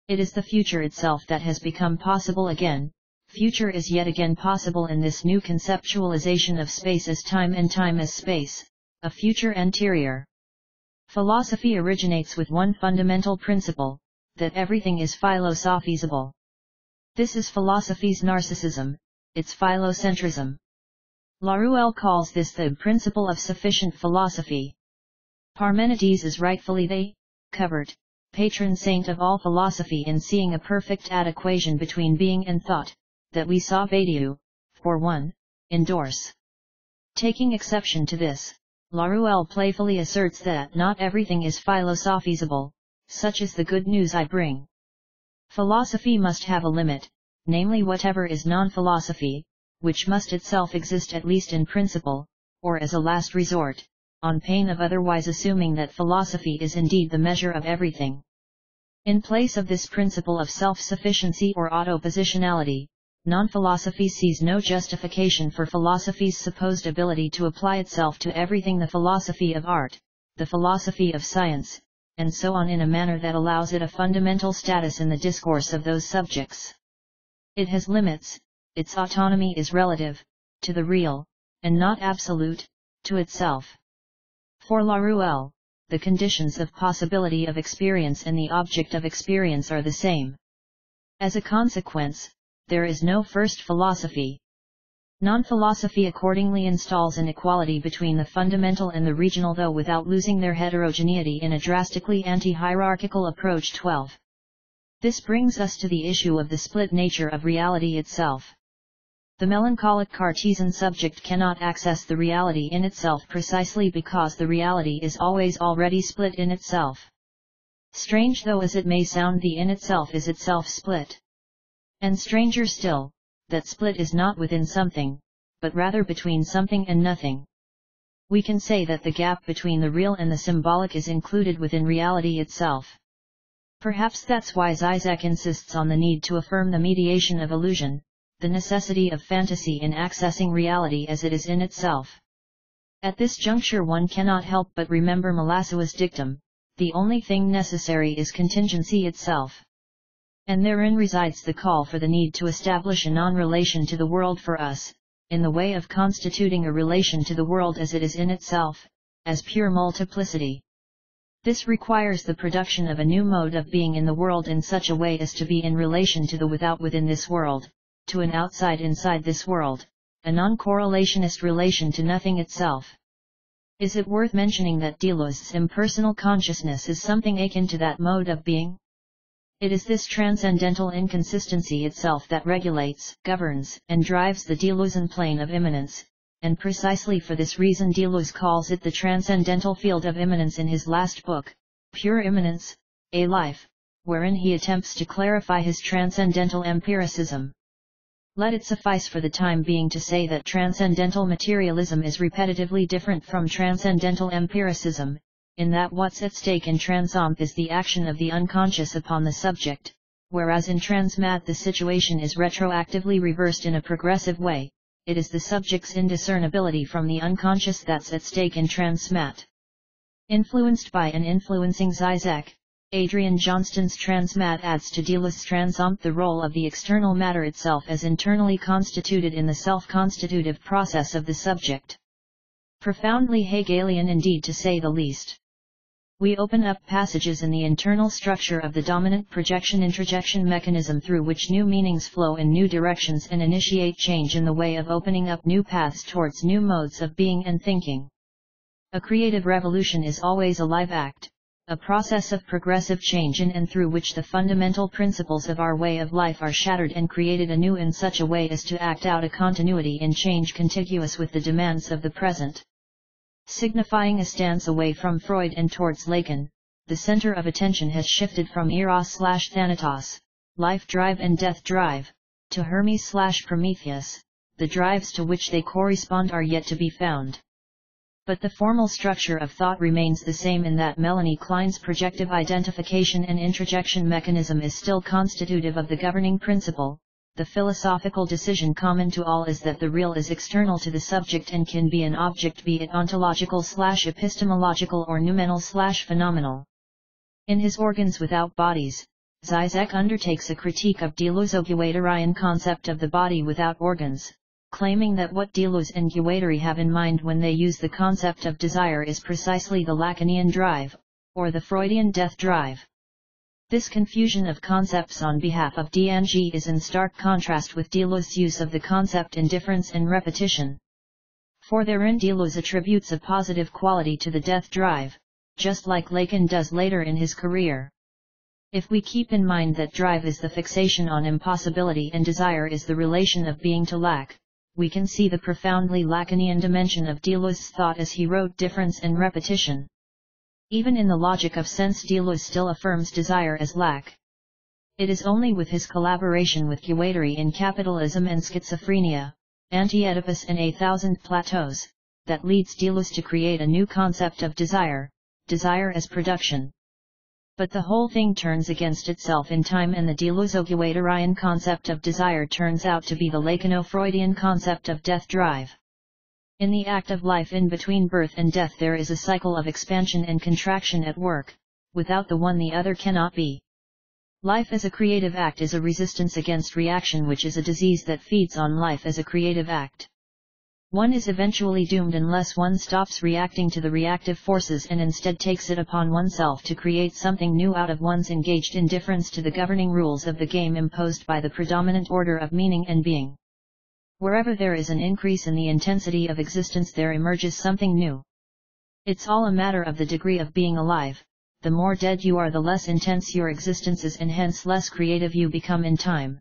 [SPEAKER 1] It is the future itself that has become possible again. Future is yet again possible in this new conceptualization of space as time and time as space, a future anterior. Philosophy originates with one fundamental principle, that everything is philosophizable. This is philosophy's narcissism, its philocentrism. Laruelle calls this the principle of sufficient philosophy. Parmenides is rightfully the covered patron saint of all philosophy in seeing a perfect adequation between being and thought, that we saw Badiou, for one, endorse. Taking exception to this, Laruelle playfully asserts that not everything is philosophizable, such is the good news I bring. Philosophy must have a limit, namely whatever is non-philosophy, which must itself exist at least in principle, or as a last resort, on pain of otherwise assuming that philosophy is indeed the measure of everything. In place of this principle of self-sufficiency or autopositionality, non-philosophy sees no justification for philosophy's supposed ability to apply itself to everything, the philosophy of art, the philosophy of science, and so on, in a manner that allows it a fundamental status in the discourse of those subjects. It has limits, its autonomy is relative, to the real, and not absolute, to itself. For Laruelle, the conditions of possibility of experience and the object of experience are the same. As a consequence, there is no first philosophy. Non-philosophy accordingly installs an equality between the fundamental and the regional, though without losing their heterogeneity in a drastically anti-hierarchical approach. 12. This brings us to the issue of the split nature of reality itself. The melancholic Cartesian subject cannot access the reality in itself precisely because the reality is always already split in itself. Strange though as it may sound, the in itself is itself split. And stranger still, that split is not within something, but rather between something and nothing. We can say that the gap between the real and the symbolic is included within reality itself. Perhaps that's why Zizek insists on the need to affirm the mediation of illusion, the necessity of fantasy in accessing reality as it is in itself. At this juncture one cannot help but remember Malassoa's dictum, the only thing necessary is contingency itself. And therein resides the call for the need to establish a non-relation to the world for us, in the way of constituting a relation to the world as it is in itself, as pure multiplicity. This requires the production of a new mode of being in the world in such a way as to be in relation to the without within this world, to an outside inside this world, a non-correlationist relation to nothing itself. Is it worth mentioning that Deleuze's impersonal consciousness is something akin to that mode of being? It is this transcendental inconsistency itself that regulates, governs, and drives the Deleuzean plane of immanence, and precisely for this reason Deleuze calls it the transcendental field of immanence in his last book, Pure Immanence, A Life, wherein he attempts to clarify his transcendental empiricism. Let it suffice for the time being to say that transcendental materialism is repetitively different from transcendental empiricism, in that what's at stake in transomp is the action of the unconscious upon the subject, whereas in transmat the situation is retroactively reversed in a progressive way. It is the subject's indiscernibility from the unconscious that's at stake in transmat. Influenced by and influencing Zizek, Adrian Johnston's transmat adds to Deleuze's transomp the role of the external matter itself as internally constituted in the self-constitutive process of the subject. Profoundly Hegelian indeed, to say the least. We open up passages in the internal structure of the dominant projection-introjection mechanism through which new meanings flow in new directions and initiate change in the way of opening up new paths towards new modes of being and thinking. A creative revolution is always a live act, a process of progressive change in and through which the fundamental principles of our way of life are shattered and created anew in such a way as to act out a continuity in change contiguous with the demands of the present. Signifying a stance away from Freud and towards Lacan, the center of attention has shifted from Eros/Thanatos, life drive and death drive, to Hermes/Prometheus, the drives to which they correspond are yet to be found. But the formal structure of thought remains the same in that Melanie Klein's projective identification and introjection mechanism is still constitutive of the governing principle. The philosophical decision common to all is that the real is external to the subject and can be an object, be it ontological/epistemological or noumenal/phenomenal. In his Organs Without Bodies, Zizek undertakes a critique of Deleuze's Guattarian concept of the body without organs, claiming that what Deleuze and Guattari have in mind when they use the concept of desire is precisely the Lacanian drive, or the Freudian death drive. This confusion of concepts on behalf of DNG is in stark contrast with Deleuze's use of the concept indifference and repetition. For therein Deleuze attributes a positive quality to the death drive, just like Lacan does later in his career. If we keep in mind that drive is the fixation on impossibility and desire is the relation of being to lack, we can see the profoundly Lacanian dimension of Deleuze's thought as he wrote Difference and Repetition. Even in the logic of sense Deleuze still affirms desire as lack. It is only with his collaboration with Guattari in Capitalism and Schizophrenia, Anti-Oedipus and A Thousand Plateaus, that leads Deleuze to create a new concept of desire as production. But the whole thing turns against itself in time, and the Deleuzo-Guattarian concept of desire turns out to be the Lacano-Freudian concept of death drive. In the act of life in between birth and death there is a cycle of expansion and contraction at work. Without the one the other cannot be. Life as a creative act is a resistance against reaction, which is a disease that feeds on life as a creative act. One is eventually doomed unless one stops reacting to the reactive forces and instead takes it upon oneself to create something new out of one's engaged indifference to the governing rules of the game imposed by the predominant order of meaning and being. Wherever there is an increase in the intensity of existence, there emerges something new. It's all a matter of the degree of being alive. The more dead you are, the less intense your existence is, and hence less creative you become in time.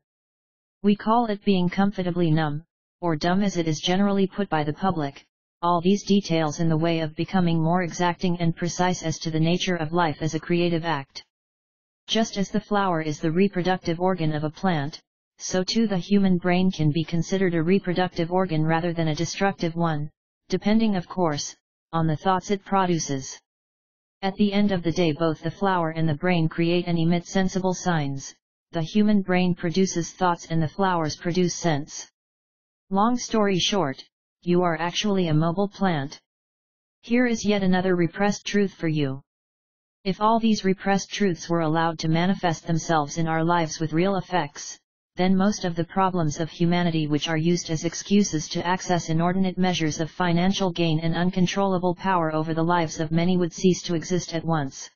[SPEAKER 1] We call it being comfortably numb, or dumb as it is generally put by the public, all these details in the way of becoming more exacting and precise as to the nature of life as a creative act. Just as the flower is the reproductive organ of a plant, so too the human brain can be considered a reproductive organ rather than a destructive one, depending of course, on the thoughts it produces. At the end of the day, both the flower and the brain create and emit sensible signs. The human brain produces thoughts and the flowers produce sense. Long story short, you are actually a mobile plant. Here is yet another repressed truth for you. If all these repressed truths were allowed to manifest themselves in our lives with real effects, then most of the problems of humanity which are used as excuses to access inordinate measures of financial gain and uncontrollable power over the lives of many would cease to exist at once.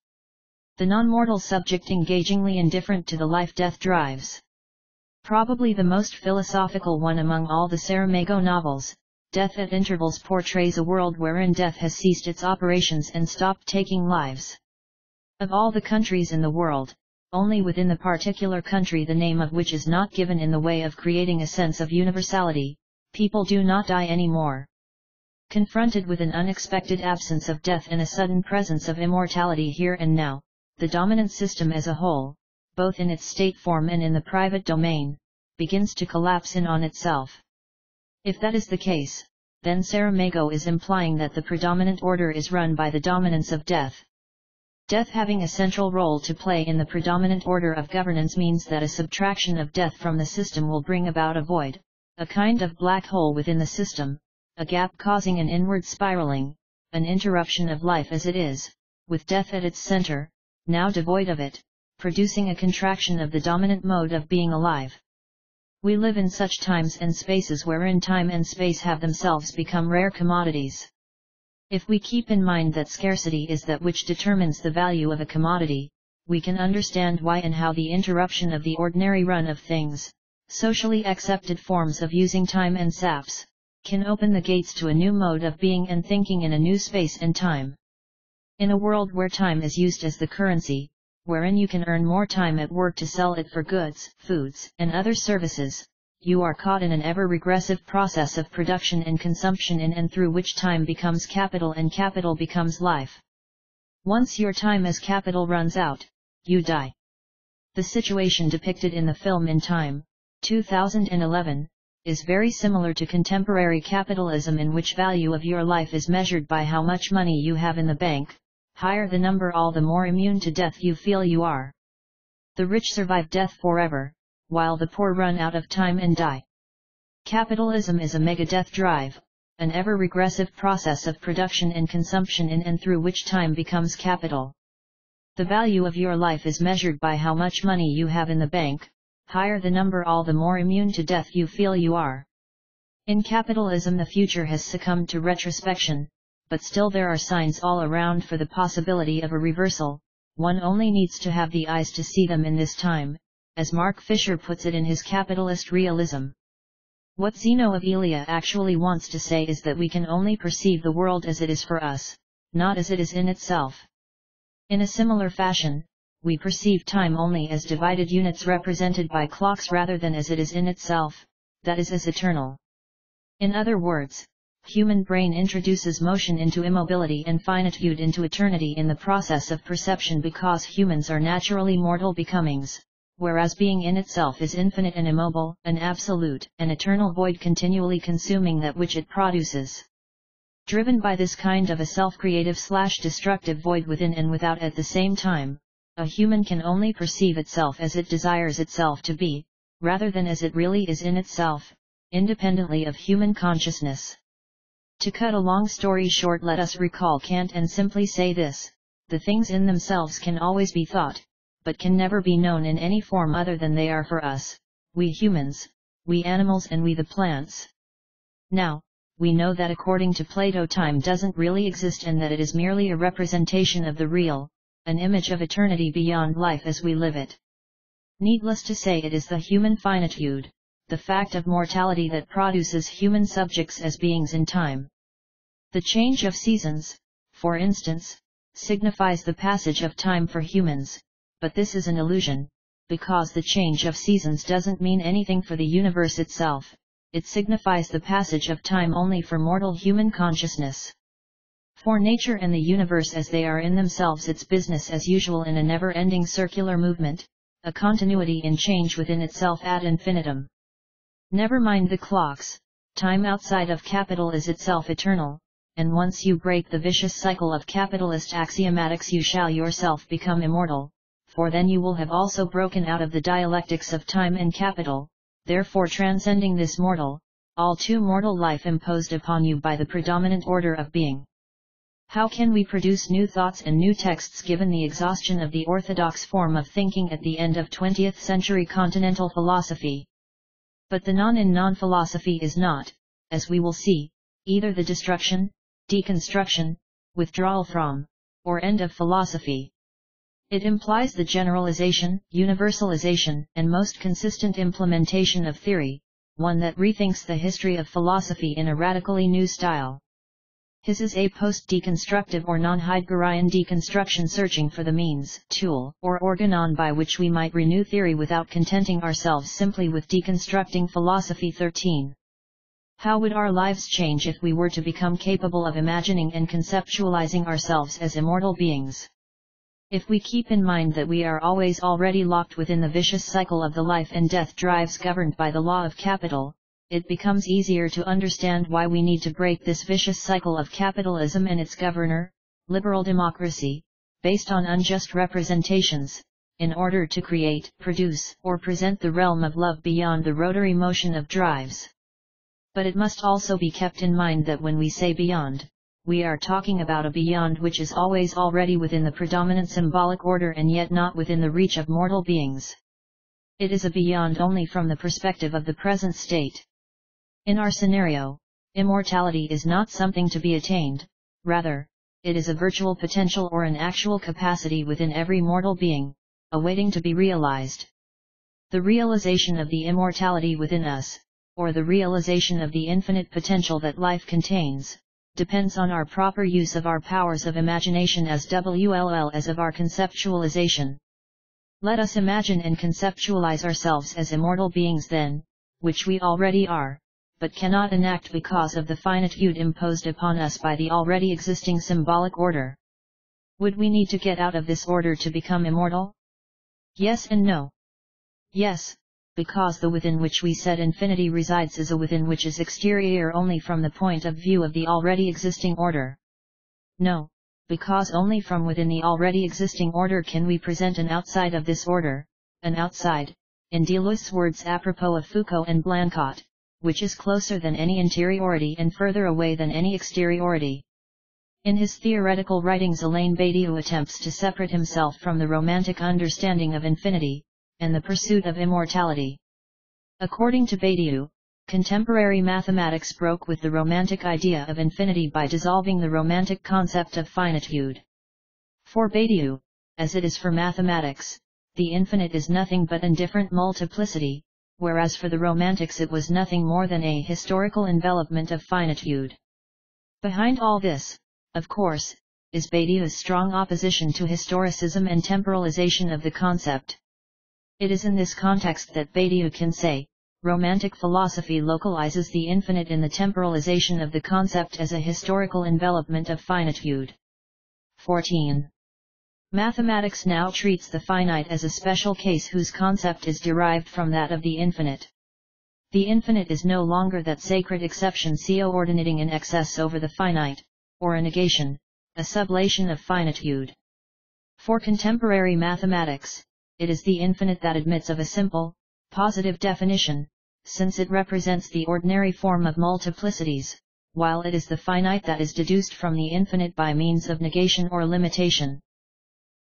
[SPEAKER 1] The non-mortal subject engagingly indifferent to the life-death drives. Probably the most philosophical one among all the Saramago novels, Death at Intervals portrays a world wherein death has ceased its operations and stopped taking lives. Of all the countries in the world, only within the particular country the name of which is not given in the way of creating a sense of universality, people do not die anymore. Confronted with an unexpected absence of death and a sudden presence of immortality here and now, the dominant system as a whole, both in its state form and in the private domain, begins to collapse in on itself. If that is the case, then Saramago is implying that the predominant order is run by the dominance of death. Death having a central role to play in the predominant order of governance means that a subtraction of death from the system will bring about a void, a kind of black hole within the system, a gap causing an inward spiraling, an interruption of life as it is, with death at its center, now devoid of it, producing a contraction of the dominant mode of being alive. We live in such times and spaces wherein time and space have themselves become rare commodities. If we keep in mind that scarcity is that which determines the value of a commodity, we can understand why and how the interruption of the ordinary run of things, socially accepted forms of using time and saps, can open the gates to a new mode of being and thinking in a new space and time. In a world where time is used as the currency, wherein you can earn more time at work to sell it for goods, foods, and other services, you are caught in an ever-regressive process of production and consumption in and through which time becomes capital and capital becomes life. Once your time as capital runs out, you die. The situation depicted in the film In Time, 2011, is very similar to contemporary capitalism, in which value of your life is measured by how much money you have in the bank. Higher the number, all the more immune to death you feel you are. The rich survive death forever, while the poor run out of time and die. Capitalism is a mega-death drive, an ever-regressive process of production and consumption in and through which time becomes capital. The value of your life is measured by how much money you have in the bank. Higher the number, all the more immune to death you feel you are. In capitalism the future has succumbed to retrospection, but still there are signs all around for the possibility of a reversal. One only needs to have the eyes to see them in this time, as Mark Fisher puts it in his Capitalist Realism. What Zeno of Elea actually wants to say is that we can only perceive the world as it is for us, not as it is in itself. In a similar fashion, we perceive time only as divided units represented by clocks rather than as it is in itself, that is, as eternal. In other words, human brain introduces motion into immobility and finitude into eternity in the process of perception, because humans are naturally mortal becomings, whereas being in itself is infinite and immobile, an absolute, an eternal void continually consuming that which it produces. Driven by this kind of a self-creative/destructive void within and without at the same time, a human can only perceive itself as it desires itself to be, rather than as it really is in itself, independently of human consciousness. To cut a long story short, let us recall Kant and simply say this: the things in themselves can always be thought, but can never be known in any form other than they are for us, we humans, we animals and we the plants. Now, we know that according to Plato time doesn't really exist and that it is merely a representation of the real, an image of eternity beyond life as we live it. Needless to say, it is the human finitude, the fact of mortality, that produces human subjects as beings in time. The change of seasons, for instance, signifies the passage of time for humans, but this is an illusion, because the change of seasons doesn't mean anything for the universe itself. It signifies the passage of time only for mortal human consciousness. For nature and the universe as they are in themselves, it's business as usual in a never-ending circular movement, a continuity in change within itself ad infinitum. Never mind the clocks, time outside of capital is itself eternal, and once you break the vicious cycle of capitalist axiomatics you shall yourself become immortal, for then you will have also broken out of the dialectics of time and capital, therefore transcending this mortal, all too mortal life imposed upon you by the predominant order of being. How can we produce new thoughts and new texts given the exhaustion of the orthodox form of thinking at the end of 20th century continental philosophy? But the non-philosophy is not, as we will see, either the destruction, deconstruction, withdrawal from, or end of philosophy. It implies the generalization, universalization, and most consistent implementation of theory, one that rethinks the history of philosophy in a radically new style. His is a post-deconstructive or non-Heideggerian deconstruction, searching for the means, tool, or organon by which we might renew theory without contenting ourselves simply with deconstructing philosophy. 13. How would our lives change if we were to become capable of imagining and conceptualizing ourselves as immortal beings? If we keep in mind that we are always already locked within the vicious cycle of the life and death drives governed by the law of capital, it becomes easier to understand why we need to break this vicious cycle of capitalism and its governor, liberal democracy, based on unjust representations, in order to create, produce, or present the realm of love beyond the rotary motion of drives. But it must also be kept in mind that when we say beyond, we are talking about a beyond which is always already within the predominant symbolic order and yet not within the reach of mortal beings. It is a beyond only from the perspective of the present state. In our scenario, immortality is not something to be attained, rather, it is a virtual potential or an actual capacity within every mortal being, awaiting to be realized. The realization of the immortality within us, or the realization of the infinite potential that life contains, depends on our proper use of our powers of imagination as well as of our conceptualization. Let us imagine and conceptualize ourselves as immortal beings then, which we already are, but cannot enact because of the finitude imposed upon us by the already existing symbolic order. Would we need to get out of this order to become immortal? Yes and no. Yes, because the within which we said infinity resides is a within which is exterior only from the point of view of the already existing order. No, because only from within the already existing order can we present an outside of this order, an outside, in Deleuze's words apropos of Foucault and Blanquet, which is closer than any interiority and further away than any exteriority. In his theoretical writings, Alain Badiou attempts to separate himself from the romantic understanding of infinity, and the pursuit of immortality. According to Badiou, contemporary mathematics broke with the romantic idea of infinity by dissolving the romantic concept of finitude. For Badiou, as it is for mathematics, the infinite is nothing but indifferent multiplicity, whereas for the romantics it was nothing more than a historical envelopment of finitude. Behind all this, of course, is Badiou's strong opposition to historicism and temporalization of the concept. It is in this context that Badiou can say, Romantic philosophy localizes the infinite in the temporalization of the concept as a historical envelopment of finitude. 14. Mathematics now treats the finite as a special case whose concept is derived from that of the infinite. The infinite is no longer that sacred exception coordinating an excess over the finite, or a negation, a sublation of finitude. For contemporary mathematics, it is the infinite that admits of a simple, positive definition, since it represents the ordinary form of multiplicities, while it is the finite that is deduced from the infinite by means of negation or limitation.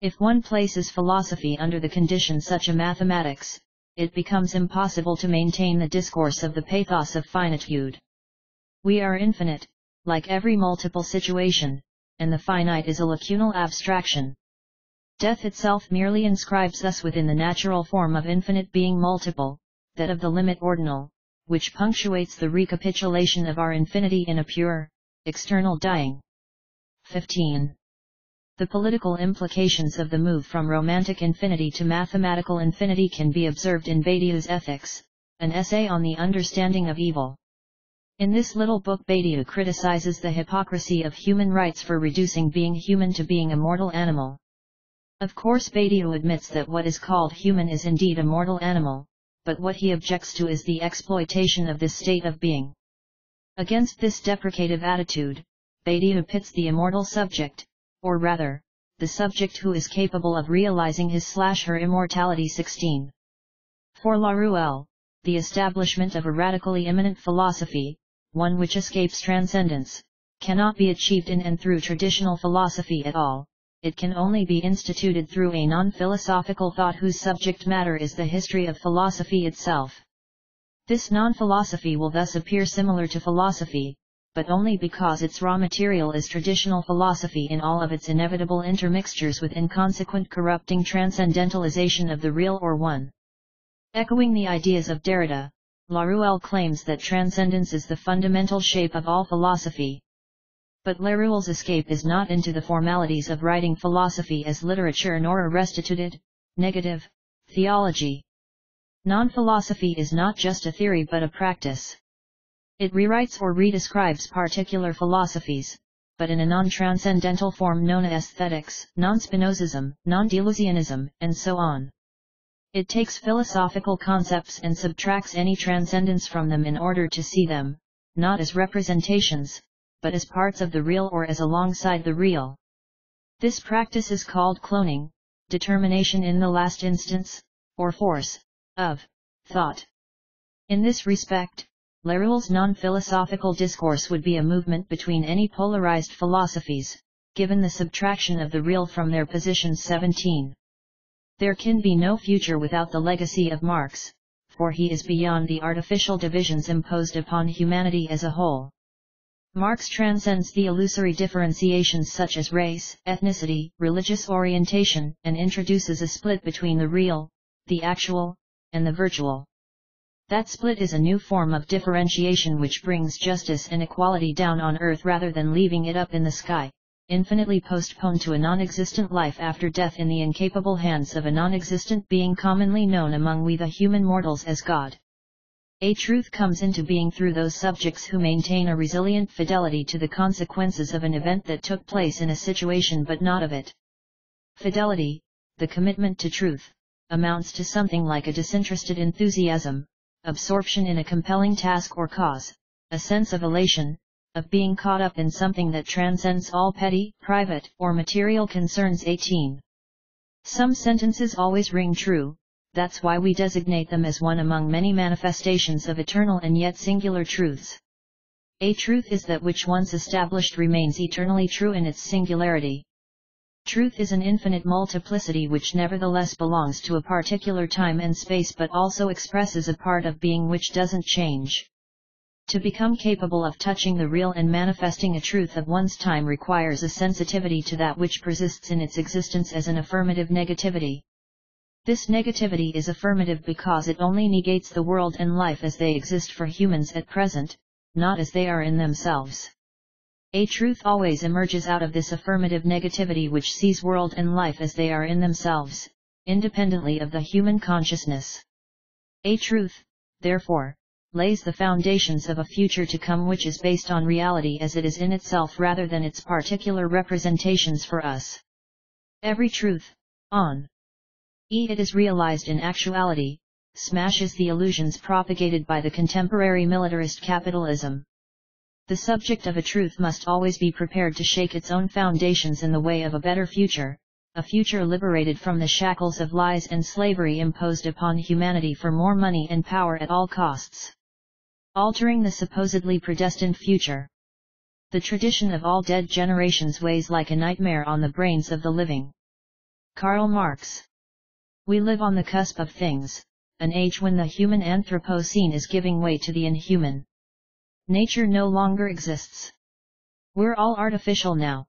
[SPEAKER 1] If one places philosophy under the condition such a mathematics, it becomes impossible to maintain the discourse of the pathos of finitude. We are infinite, like every multiple situation, and the finite is a lacunal abstraction. Death itself merely inscribes us within the natural form of infinite being multiple, that of the limit ordinal, which punctuates the recapitulation of our infinity in a pure, external dying. 15. The political implications of the move from romantic infinity to mathematical infinity can be observed in Badiou's Ethics, an essay on the understanding of evil. In this little book Badiou criticizes the hypocrisy of human rights for reducing being human to being a mortal animal. Of course Badiou admits that what is called human is indeed a mortal animal, but what he objects to is the exploitation of this state of being. Against this deprecative attitude, Badiou pits the immortal subject, or rather, the subject who is capable of realizing his/her immortality. 16. For Laruelle, the establishment of a radically immanent philosophy, one which escapes transcendence, cannot be achieved in and through traditional philosophy at all. It can only be instituted through a non-philosophical thought whose subject matter is the history of philosophy itself. This non-philosophy will thus appear similar to philosophy, but only because its raw material is traditional philosophy in all of its inevitable intermixtures with inconsequent corrupting transcendentalization of the real or one. Echoing the ideas of Derrida, Laruelle claims that transcendence is the fundamental shape of all philosophy. But Laruelle's escape is not into the formalities of writing philosophy as literature nor a restituted, negative, theology. Non-philosophy is not just a theory but a practice. It rewrites or redescribes particular philosophies, but in a non-transcendental form known as aesthetics, non-Spinozism, non-Deleuzianism, and so on. It takes philosophical concepts and subtracts any transcendence from them in order to see them, not as representations, but as parts of the real or as alongside the real. This practice is called cloning, determination in the last instance, or force, of thought. In this respect, Laruelle's non-philosophical discourse would be a movement between any polarized philosophies, given the subtraction of the real from their positions. 17. There can be no future without the legacy of Marx, for he is beyond the artificial divisions imposed upon humanity as a whole. Marx transcends the illusory differentiations such as race, ethnicity, religious orientation, and introduces a split between the real, the actual, and the virtual. That split is a new form of differentiation which brings justice and equality down on earth rather than leaving it up in the sky, infinitely postponed to a non-existent life after death in the incapable hands of a non-existent being commonly known among we the human mortals as God. A truth comes into being through those subjects who maintain a resilient fidelity to the consequences of an event that took place in a situation but not of it. Fidelity, the commitment to truth, amounts to something like a disinterested enthusiasm, absorption in a compelling task or cause, a sense of elation, of being caught up in something that transcends all petty, private, or material concerns. 18. Some sentences always ring true, that's why we designate them as one among many manifestations of eternal and yet singular truths. A truth is that which once established remains eternally true in its singularity. Truth is an infinite multiplicity which nevertheless belongs to a particular time and space but also expresses a part of being which doesn't change. To become capable of touching the real and manifesting a truth of one's time requires a sensitivity to that which persists in its existence as an affirmative negativity. This negativity is affirmative because it only negates the world and life as they exist for humans at present, not as they are in themselves. A truth always emerges out of this affirmative negativity which sees world and life as they are in themselves, independently of the human consciousness. A truth, therefore, lays the foundations of a future to come which is based on reality as it is in itself rather than its particular representations for us. Every truth, on it is realized in actuality, smashes the illusions propagated by the contemporary militarist capitalism. The subject of a truth must always be prepared to shake its own foundations in the way of a better future, a future liberated from the shackles of lies and slavery imposed upon humanity for more money and power at all costs. Altering the supposedly predestined future. The tradition of all dead generations weighs like a nightmare on the brains of the living. Karl Marx. We live on the cusp of things, an age when the human Anthropocene is giving way to the inhuman. Nature no longer exists. We're all artificial now.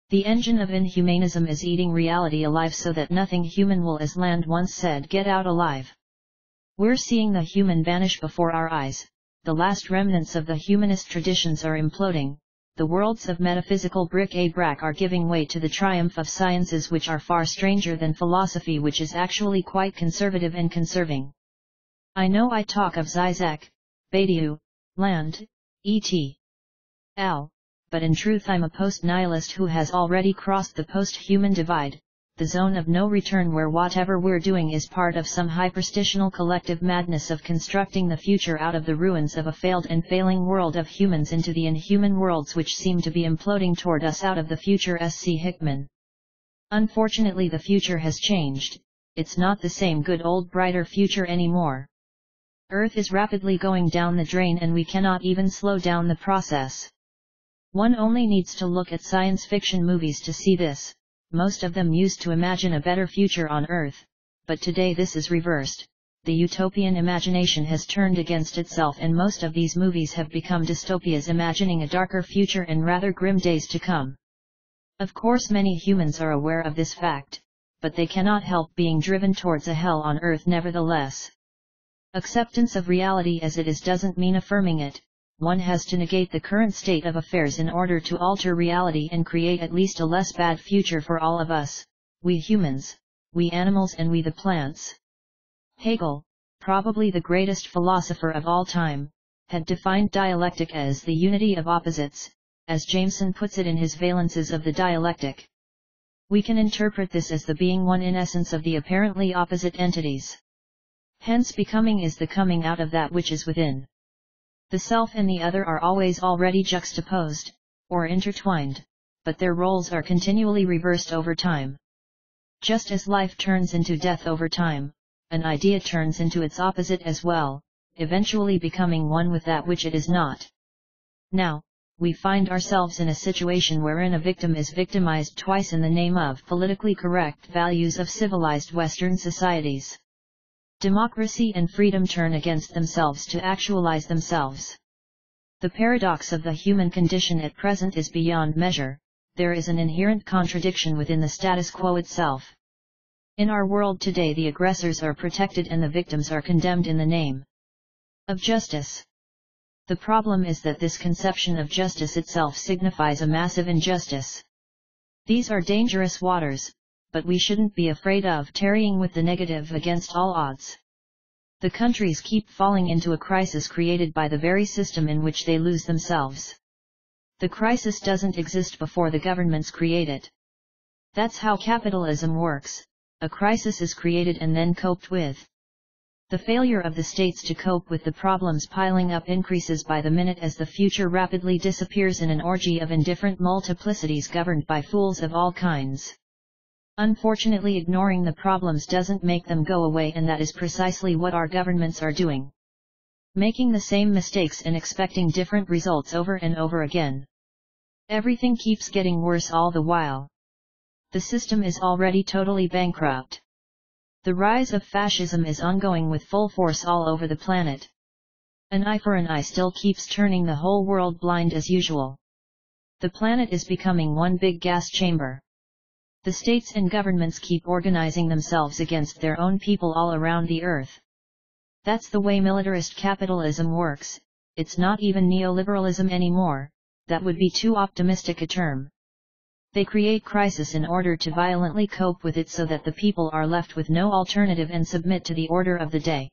[SPEAKER 1] The engine of inhumanism is eating reality alive so that nothing human will, as Land once said, get out alive. We're seeing the human vanish before our eyes, the last remnants of the humanist traditions are imploding, the worlds of metaphysical bric-a-brac are giving way to the triumph of sciences which are far stranger than philosophy, which is actually quite conservative and conserving. I know I talk of Zizek, Badiou, Land, et.al., but in truth I'm a post-nihilist who has already crossed the post-human divide, the zone of no return where whatever we're doing is part of some hyperstitional collective madness of constructing the future out of the ruins of a failed and failing world of humans into the inhuman worlds which seem to be imploding toward us out of the future. S.C. Hickman. Unfortunately, the future has changed, it's not the same good old brighter future anymore. Earth is rapidly going down the drain and we cannot even slow down the process. One only needs to look at science fiction movies to see this. Most of them used to imagine a better future on Earth, but today this is reversed. The utopian imagination has turned against itself and most of these movies have become dystopias imagining a darker future and rather grim days to come. Of course many humans are aware of this fact, but they cannot help being driven towards a hell on Earth nevertheless. Acceptance of reality as it is doesn't mean affirming it. One has to negate the current state of affairs in order to alter reality and create at least a less bad future for all of us, we humans, we animals and we the plants. Hegel, probably the greatest philosopher of all time, had defined dialectic as the unity of opposites, as Jameson puts it in his Valences of the Dialectic. We can interpret this as the being one in essence of the apparently opposite entities. Hence becoming is the coming out of that which is within. The self and the other are always already juxtaposed, or intertwined, but their roles are continually reversed over time. Just as life turns into death over time, an idea turns into its opposite as well, eventually becoming one with that which it is not. Now, we find ourselves in a situation wherein a victim is victimized twice in the name of politically correct values of civilized Western societies. Democracy and freedom turn against themselves to actualize themselves. The paradox of the human condition at present is beyond measure. There is an inherent contradiction within the status quo itself. In our world today the aggressors are protected and the victims are condemned in the name of justice. The problem is that this conception of justice itself signifies a massive injustice. These are dangerous waters, but we shouldn't be afraid of tarrying with the negative against all odds. The countries keep falling into a crisis created by the very system in which they lose themselves. The crisis doesn't exist before the governments create it. That's how capitalism works, a crisis is created and then coped with. The failure of the states to cope with the problems piling up increases by the minute as the future rapidly disappears in an orgy of indifferent multiplicities governed by fools of all kinds. Unfortunately, ignoring the problems doesn't make them go away, and that is precisely what our governments are doing. Making the same mistakes and expecting different results over and over again. Everything keeps getting worse all the while. The system is already totally bankrupt. The rise of fascism is ongoing with full force all over the planet. An eye for an eye still keeps turning the whole world blind as usual. The planet is becoming one big gas chamber. The states and governments keep organizing themselves against their own people all around the earth. That's the way militarist capitalism works. It's not even neoliberalism anymore, that would be too optimistic a term. They create crisis in order to violently cope with it so that the people are left with no alternative and submit to the order of the day.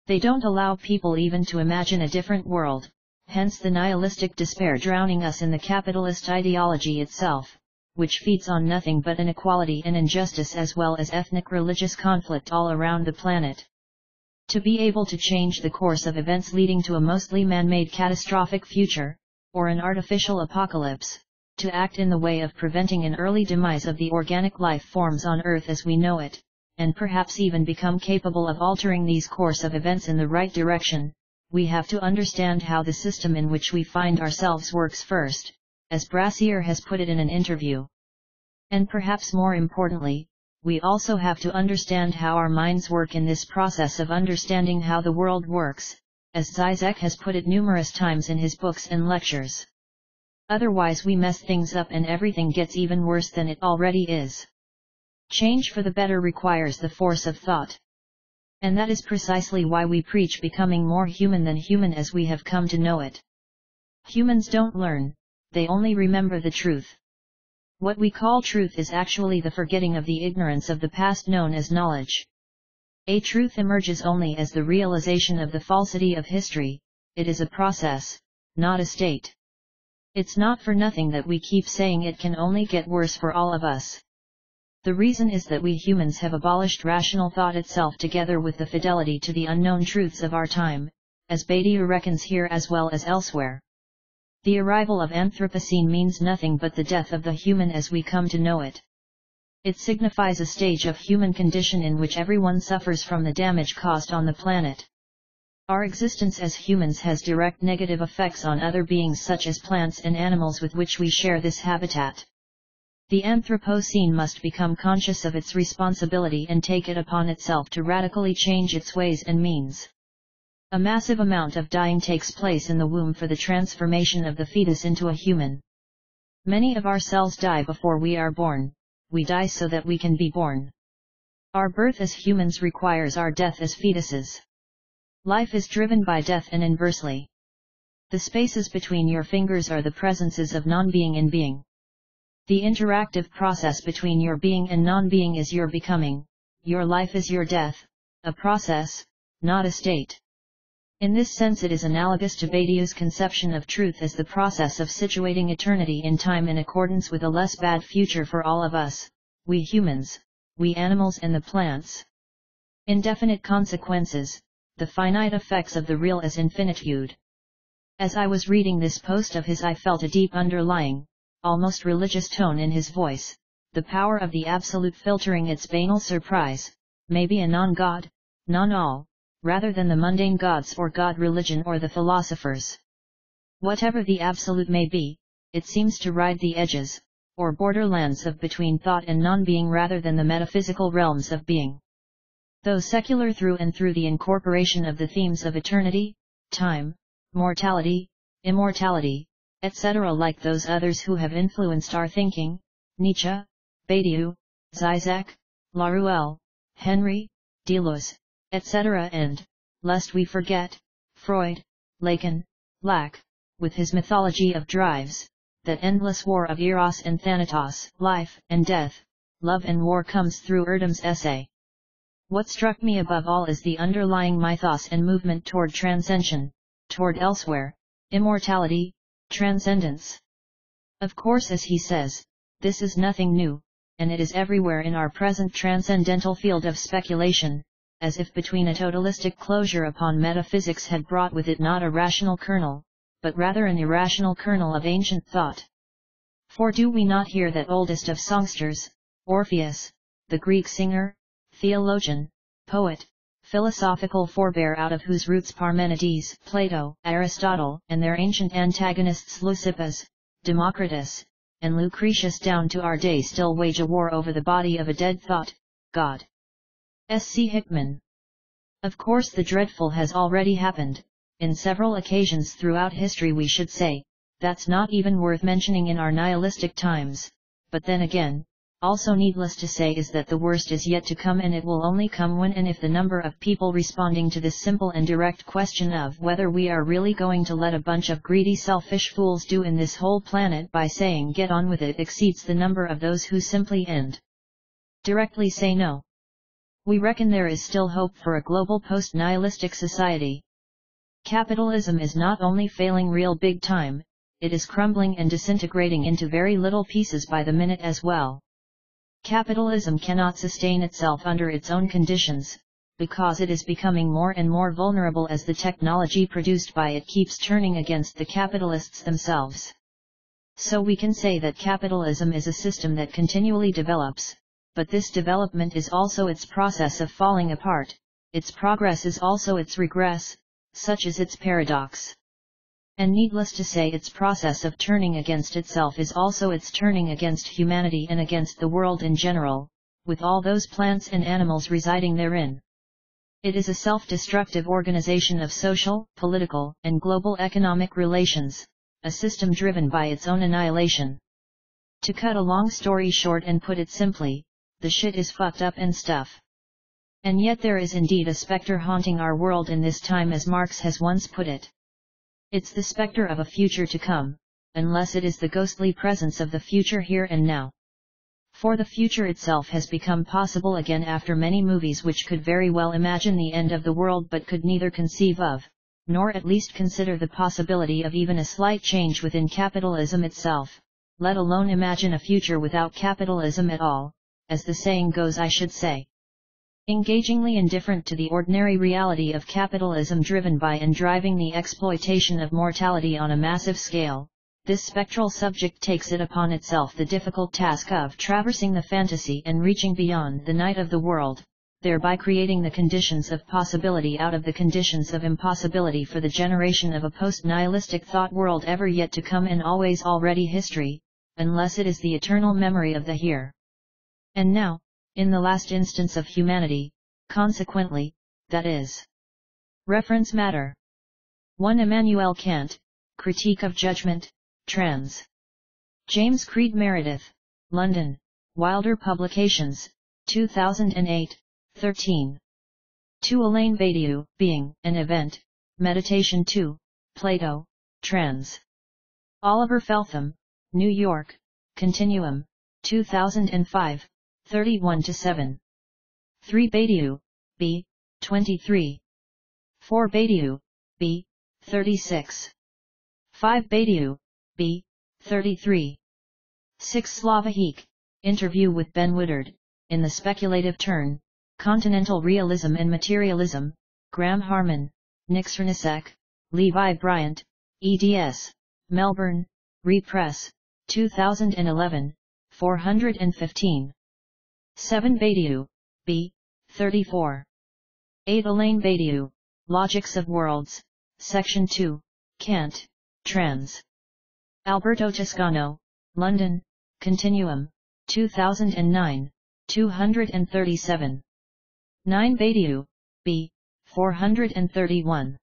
[SPEAKER 1] They don't allow people even to imagine a different world, hence the nihilistic despair drowning us in the capitalist ideology itself. which feeds on nothing but inequality and injustice as well as ethnic religious conflict all around the planet. To be able to change the course of events leading to a mostly man-made catastrophic future, or an artificial apocalypse, to act in the way of preventing an early demise of the organic life forms on Earth as we know it, and perhaps even become capable of altering these course of events in the right direction, we have to understand how the system in which we find ourselves works first, as Brassier has put it in an interview. And perhaps more importantly, we also have to understand how our minds work in this process of understanding how the world works, as Zizek has put it numerous times in his books and lectures. Otherwise we mess things up and everything gets even worse than it already is. Change for the better requires the force of thought. And that is precisely why we preach becoming more human than human as we have come to know it. Humans don't learn, they only remember the truth. What we call truth is actually the forgetting of the ignorance of the past known as knowledge. A truth emerges only as the realization of the falsity of history, it is a process, not a state. It's not for nothing that we keep saying it can only get worse for all of us. The reason is that we humans have abolished rational thought itself together with the fidelity to the unknown truths of our time, as Badiou reckons here as well as elsewhere. The arrival of Anthropocene means nothing but the death of the human as we come to know it. It signifies a stage of human condition in which everyone suffers from the damage caused on the planet. Our existence as humans has direct negative effects on other beings such as plants and animals with which we share this habitat. The Anthropocene must become conscious of its responsibility and take it upon itself to radically change its ways and means. A massive amount of dying takes place in the womb for the transformation of the fetus into a human. Many of our cells die before we are born, we die so that we can be born. Our birth as humans requires our death as fetuses. Life is driven by death and inversely. The spaces between your fingers are the presences of non-being and being. The interactive process between your being and non-being is your becoming, your life is your death, a process, not a state. In this sense it is analogous to Badiou's conception of truth as the process of situating eternity in time in accordance with a less bad future for all of us, we humans, we animals and the plants. Indefinite consequences, the finite effects of the real as infinitude. As I was reading this post of his I felt a deep underlying, almost religious tone in his voice, the power of the absolute filtering its banal surprise, maybe a non-God, non-all, rather than the mundane gods or God religion or the philosophers. Whatever the absolute may be, it seems to ride the edges, or borderlands of between thought and non-being rather than the metaphysical realms of being. Though secular through and through the incorporation of the themes of eternity, time, mortality, immortality, etc. like those others who have influenced our thinking, Nietzsche, Badiou, Zizek, Laruelle, Henry, Deleuze, etc. and, lest we forget, Freud, Lacan, Locke, with his mythology of drives, that endless war of eros and thanatos, life and death, love and war comes through Erdem's essay. What struck me above all is the underlying mythos and movement toward transcension, toward elsewhere, immortality, transcendence. Of course, as he says, this is nothing new, and it is everywhere in our present transcendental field of speculation, as if between a totalistic closure upon metaphysics had brought with it not a rational kernel, but rather an irrational kernel of ancient thought. For do we not hear that oldest of songsters, Orpheus, the Greek singer, theologian, poet, philosophical forebear out of whose roots Parmenides, Plato, Aristotle, and their ancient antagonists Leucippus, Democritus, and Lucretius down to our day still wage a war over the body of a dead thought, God. S.C. Hickman. Of course the dreadful has already happened, in several occasions throughout history we should say, that's not even worth mentioning in our nihilistic times, but then again, also needless to say is that the worst is yet to come and it will only come when and if the number of people responding to this simple and direct question of whether we are really going to let a bunch of greedy selfish fools do in this whole planet by saying get on with it exceeds the number of those who simply and directly say no. We reckon there is still hope for a global post-nihilistic society. Capitalism is not only failing real big time, it is crumbling and disintegrating into very little pieces by the minute as well. Capitalism cannot sustain itself under its own conditions, because it is becoming more and more vulnerable as the technology produced by it keeps turning against the capitalists themselves. So we can say that capitalism is a system that continually develops, but this development is also its process of falling apart, its progress is also its regress, such is its paradox. And needless to say, its process of turning against itself is also its turning against humanity and against the world in general, with all those plants and animals residing therein. It is a self-destructive organization of social, political, and global economic relations, a system driven by its own annihilation. To cut a long story short and put it simply, the shit is fucked up and stuff. And yet there is indeed a specter haunting our world in this time, as Marx has once put it. It's the specter of a future to come, unless it is the ghostly presence of the future here and now. For the future itself has become possible again after many movies which could very well imagine the end of the world but could neither conceive of, nor at least consider the possibility of even a slight change within capitalism itself, let alone imagine a future without capitalism at all, as the saying goes, I should say. Engagingly indifferent to the ordinary reality of capitalism driven by and driving the exploitation of mortality on a massive scale, this spectral subject takes it upon itself the difficult task of traversing the fantasy and reaching beyond the night of the world, thereby creating the conditions of possibility out of the conditions of impossibility for the generation of a post-nihilistic thought world ever yet to come and always already history, unless it is the eternal memory of the here and now, in the last instance of humanity, consequently, that is. Reference matter. 1 Immanuel Kant, Critique of Judgment, trans. James Creed Meredith, London, Wilder Publications, 2008, 13. 2 Elaine Badiou, Being, an Event, Meditation 2, Plato, trans. Oliver Feltham, New York, Continuum, 2005, 31-7. 3 Badiou, B, 23. 4 Badiou, B, 36. 5 Badiou, B, 33. 6 Slavaheek, Interview with Ben Woodard, in the Speculative Turn, Continental Realism and Materialism, Graham Harman, Nick Cernisek, Levi Bryant, eds. Melbourne, Repress, 2011, 415. 7 Badiou, B, 34. 8 Elaine Badiou, Logics of Worlds, Section 2, Kant, trans. Alberto Toscano, London, Continuum, 2009, 237. 9 Badiou, B, 431.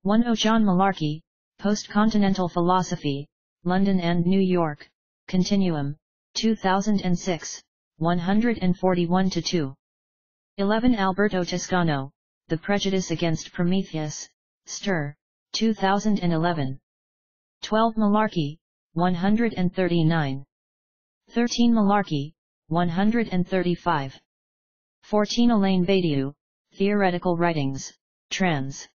[SPEAKER 1] 1 John Malarkey, Post-Continental Philosophy, London and New York, Continuum, 2006, 141-2. 11 Alberto Toscano, The Prejudice Against Prometheus, Stir, 2011. 12 Malarkey, 139. 13 Malarkey, 135. 14 Elaine Badiou, Theoretical Writings, trans.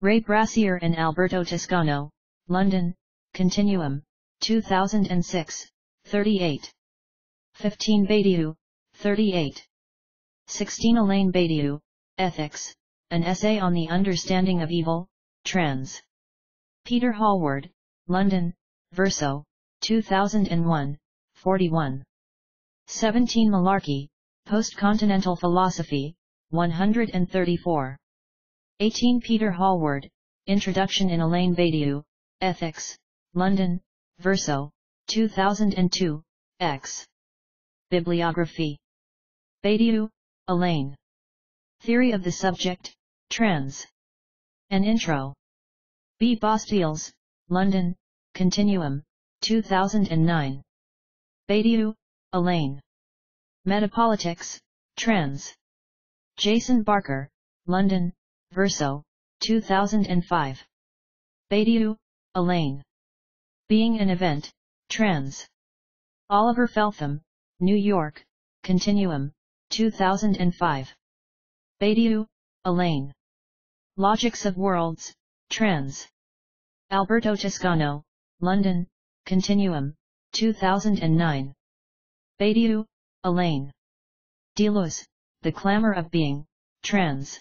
[SPEAKER 1] Ray Brassier and Alberto Toscano, London, Continuum, 2006, 38. 15 Badiou, 38. 16 Elaine Badiou, Ethics, An Essay on the Understanding of Evil, trans. Peter Hallward, London, Verso, 2001, 41. 17 Malarkey, Post-Continental Philosophy, 134. 18 Peter Hallward, Introduction in Elaine Badiou, Ethics, London, Verso, 2002, X. Bibliography. Badiou, Elaine. Theory of the Subject, trans. An Intro. B. Bastiles, London, Continuum, 2009. Badiou, Elaine. Metapolitics, trans. Jason Barker, London, Verso, 2005. Badiou, Elaine. Being an Event, trans. Oliver Feltham, New York, Continuum, 2005. Badiou, Elaine. Logics of Worlds, trans. Alberto Toscano, London, Continuum, 2009. Badiou, Elaine. Deleuze, The Clamor of Being, trans.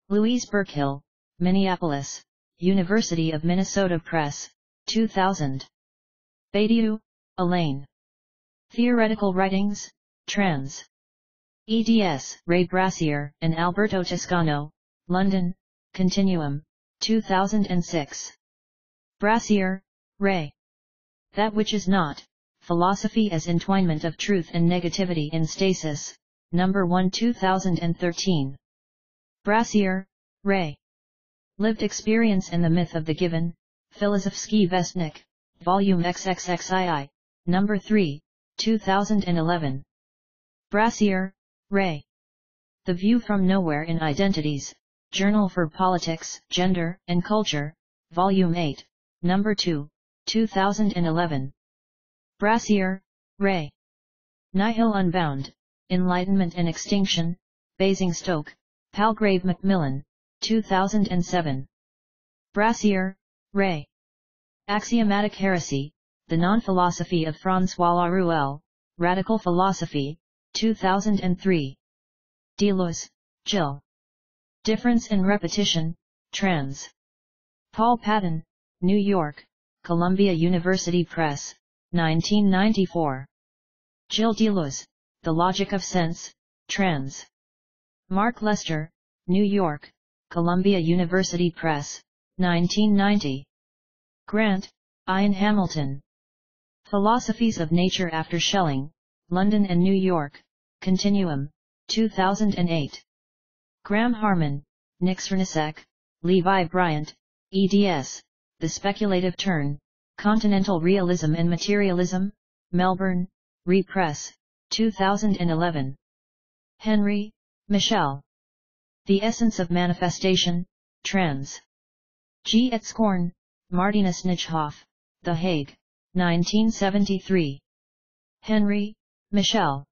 [SPEAKER 1] Louise Burkhill, Minneapolis, University of Minnesota Press, 2000. Badiou, Elaine. Theoretical Writings, trans. eds. Ray Brassier and Alberto Toscano, London, Continuum, 2006. Brassier, Ray. That Which Is Not, Philosophy as Entwinement of Truth and Negativity in Stasis, No. 1 2013. Brassier, Ray. Lived Experience and the Myth of the Given, Filozofsky Vestnik, Volume XXXII, No. 3, 2011. Brassier, Ray. The View from Nowhere in Identities, Journal for Politics, Gender, and Culture, Volume 8, No. 2, 2011. Brassier, Ray. Nihil Unbound, Enlightenment and Extinction, Basingstoke, Palgrave Macmillan, 2007. Brassier, Ray. Axiomatic Heresy, The Non-Philosophy of François Laruelle, Radical Philosophy, 2003. Deleuze, Jill. Difference and Repetition, trans. Paul Patton, New York, Columbia University Press, 1994. Jill Deleuze, The Logic of Sense, trans. Mark Lester, New York, Columbia University Press, 1990. Grant, Ian Hamilton. Philosophies of Nature After Schelling, London and New York, Continuum, 2008. Graham Harman, Nick Srnicek, Levi Bryant, eds. The Speculative Turn, Continental Realism and Materialism, Melbourne, Repress, 2011. Henry, Michel. The Essence of Manifestation, trans. G. Etzkorn, Martinus Nijhoff, The Hague, 1973. Henry, Michel.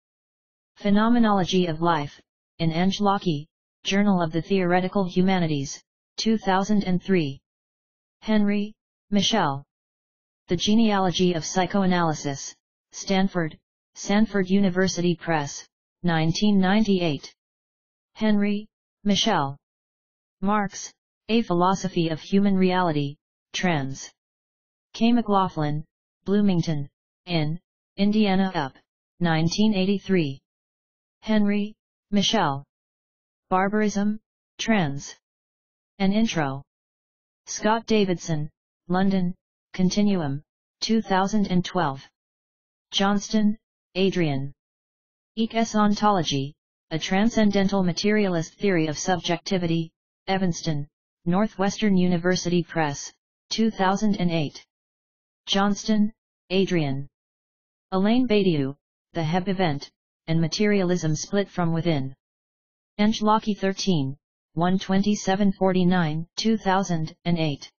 [SPEAKER 1] Phenomenology of Life, in Angelaki, Journal of the Theoretical Humanities, 2003. Henry, Michel. The Genealogy of Psychoanalysis, Stanford, Sanford University Press, 1998. Henry, Michel. Marx, A Philosophy of Human Reality, trans. K. McLaughlin, Bloomington, Inn, Indiana Up, 1983. Henry, Michel. Barbarism, trans. An Intro. Scott Davidson, London, Continuum, 2012. Johnston, Adrian. Ecce Ontology, A Transcendental Materialist Theory of Subjectivity, Evanston, Northwestern University Press, 2008. Johnston, Adrian. Elaine Badiou, The Hebb Event, and Materialism Split from Within. Angelaki 13, 12749, 2008.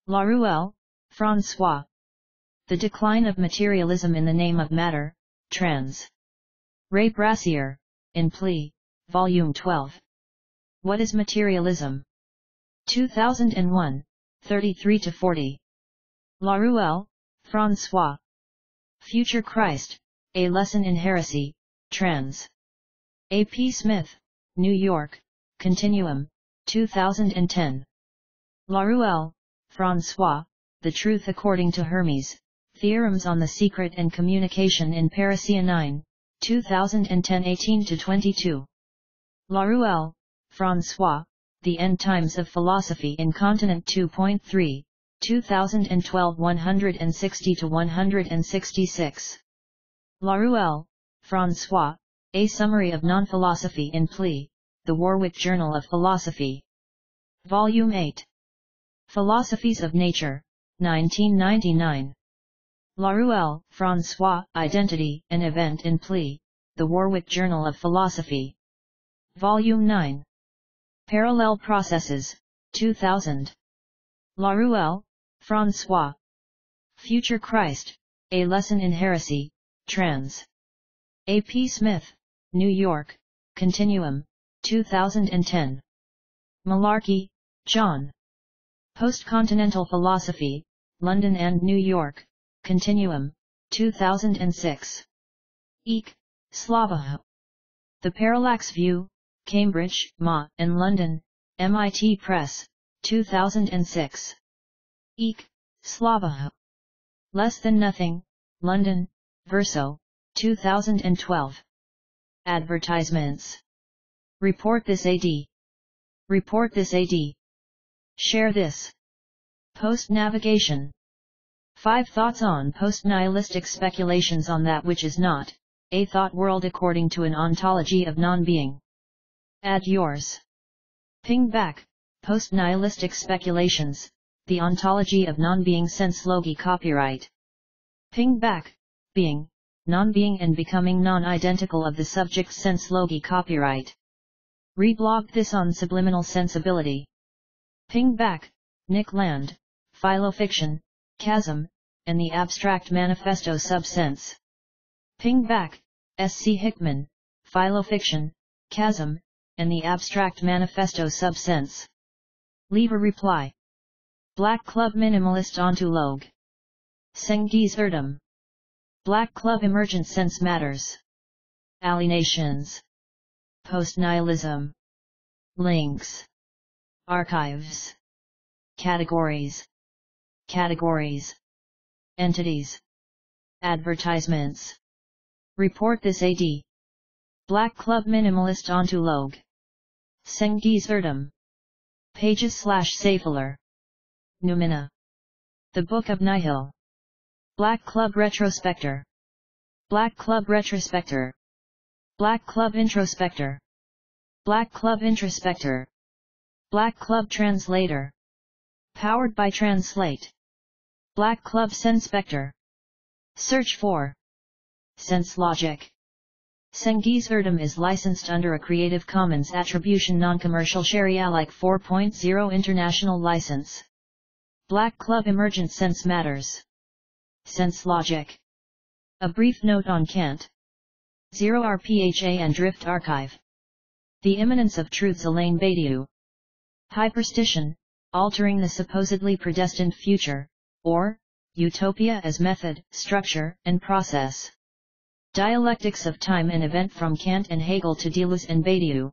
[SPEAKER 1] Laruelle, François. The Decline of Materialism in the Name of Matter, trans. Ray Brassier, in Plea, Volume 12. What is Materialism? 2001, 33-40. Laruelle, François. Future Christ, A Lesson in Heresy, trans. A. P. Smith, New York, Continuum, 2010. Laruelle, François, The Truth According to Hermes, Theorems on the Secret and Communication in Parousia 9, 2010 18-22. Laruelle, François, The End Times of Philosophy in Continent 2.3, 2012 160-166. Laruelle, François, A Summary of Non-Philosophy in Plea, The Warwick Journal of Philosophy. Volume 8. Philosophies of Nature, 1999. Laruelle, François, Identity, an Event in Plea, The Warwick Journal of Philosophy. Volume 9. Parallel Processes, 2000. Laruelle, François. Future Christ, A Lesson in Heresy, trans. A. P. Smith, New York, Continuum, 2010. Malarkey, John. Postcontinental Philosophy, London and New York, Continuum, 2006. Eek, Slava. The Parallax View, Cambridge, MA, and London, MIT Press, 2006. Eek, Slava. Less Than Nothing, London, Verso, 2012. Advertisements. Report this AD. Report this AD. Share this. Post-navigation. 5 thoughts on post-nihilistic speculations on that which is not, a thought world according to an ontology of non-being. Add yours. Ping back, post-nihilistic speculations, the ontology of non-being sense logi copyright. Ping back, being, non-being and becoming non-identical of the subject sense logi copyright. Reblogged this on subliminal sensibility. Ping back, Nick Land, Philofiction, Chasm, and the Abstract Manifesto Subsense. Ping back, S.C. Hickman, Philofiction, Chasm, and the Abstract Manifesto Subsense. Leave a reply. Black Club Minimalist Ontologue. Cengiz Erdem. Black Club Emergent Sense Matters. Alienations. Post-nihilism. Links. Archives. Categories. Categories. Entities. Advertisements. Report this AD. Black Club Minimalist Ontologue. Cengiz Erdem. Pages/Saifuller. Numina. The Book of Nihil. Black Club Retrospector. Black Club Retrospector. Black Club Introspector. Black Club Introspector. Black Club Translator. Powered by Translate. Black Club Senspector. Search for Sense Logic. Cengiz Erdem is licensed under a Creative Commons Attribution Non-Commercial Share-alike 4.0 International License. Black Club Emergent Sense Matters. Sense Logic. A brief note on Kant. 0 RPHA and Drift Archive. The Immanence of Truths Elaine Badiou. Hyperstition, altering the supposedly predestined future, or utopia as method, structure, and process. Dialectics of Time and Event from Kant and Hegel to Deleuze and Badiou.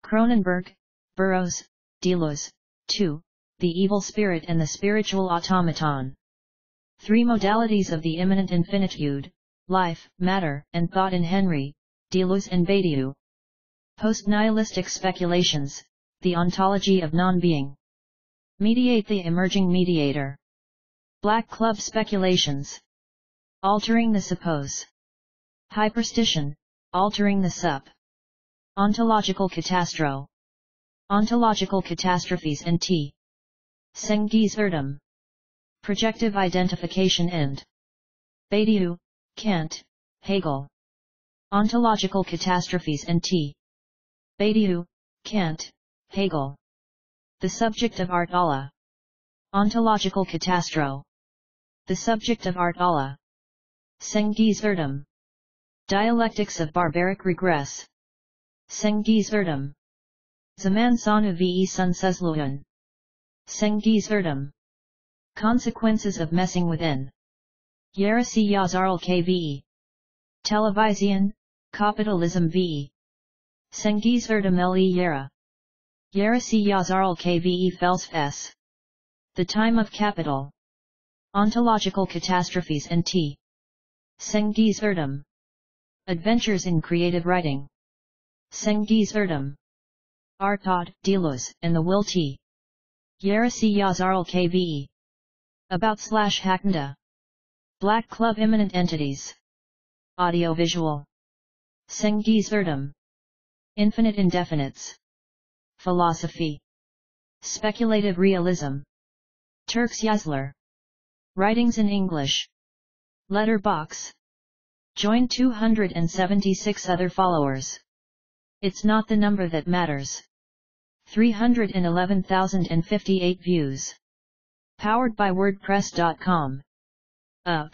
[SPEAKER 1] Cronenberg, Burroughs, Deleuze. 2. The Evil Spirit and the Spiritual Automaton. 3 Modalities of the Immanent Infinitude, Life, Matter, and Thought in Henry, Deleuze and Badiou. Post-nihilistic speculations, the ontology of non-being. Mediate the emerging mediator. Black Club speculations. Altering the suppose. Hyperstition, altering the sup. Ontological catastro. Ontological catastrophes and T. Cengiz Erdem. Projective identification and Badiou, Kant, Hegel. Ontological catastrophes and T. Badiou, Kant, Hegel. The subject of art Allah. Ontological catastro. The subject of art Allah. Cengiz Erdem. Dialectics of barbaric regress. Cengiz Erdem. Zaman Sonu ve Sunsuzluğun. Cengiz Erdem. Consequences of Messing Within. Yarısı Yazarlı Kve. Televizyon, Kapitalism ve. Cengiz Erdem Yara. Yarısı Yazarlı Kve Felsefe. The Time of Capital. Ontological Catastrophes and T. Cengiz Erdem. Adventures in Creative Writing. Cengiz Erdem. Artad, Deleuze, and the Will T. Yarısı Yazarlı Kve. About/Hacknda. Black Club Immanent Entities. Audiovisual. Cengiz Erdem. Infinite Indefinites. Philosophy. Speculative Realism. Turks Yazılar. Writings in English. Letterbox. Join 276 other followers. It's not the number that matters. 311,058 views. Powered by WordPress.com. Up.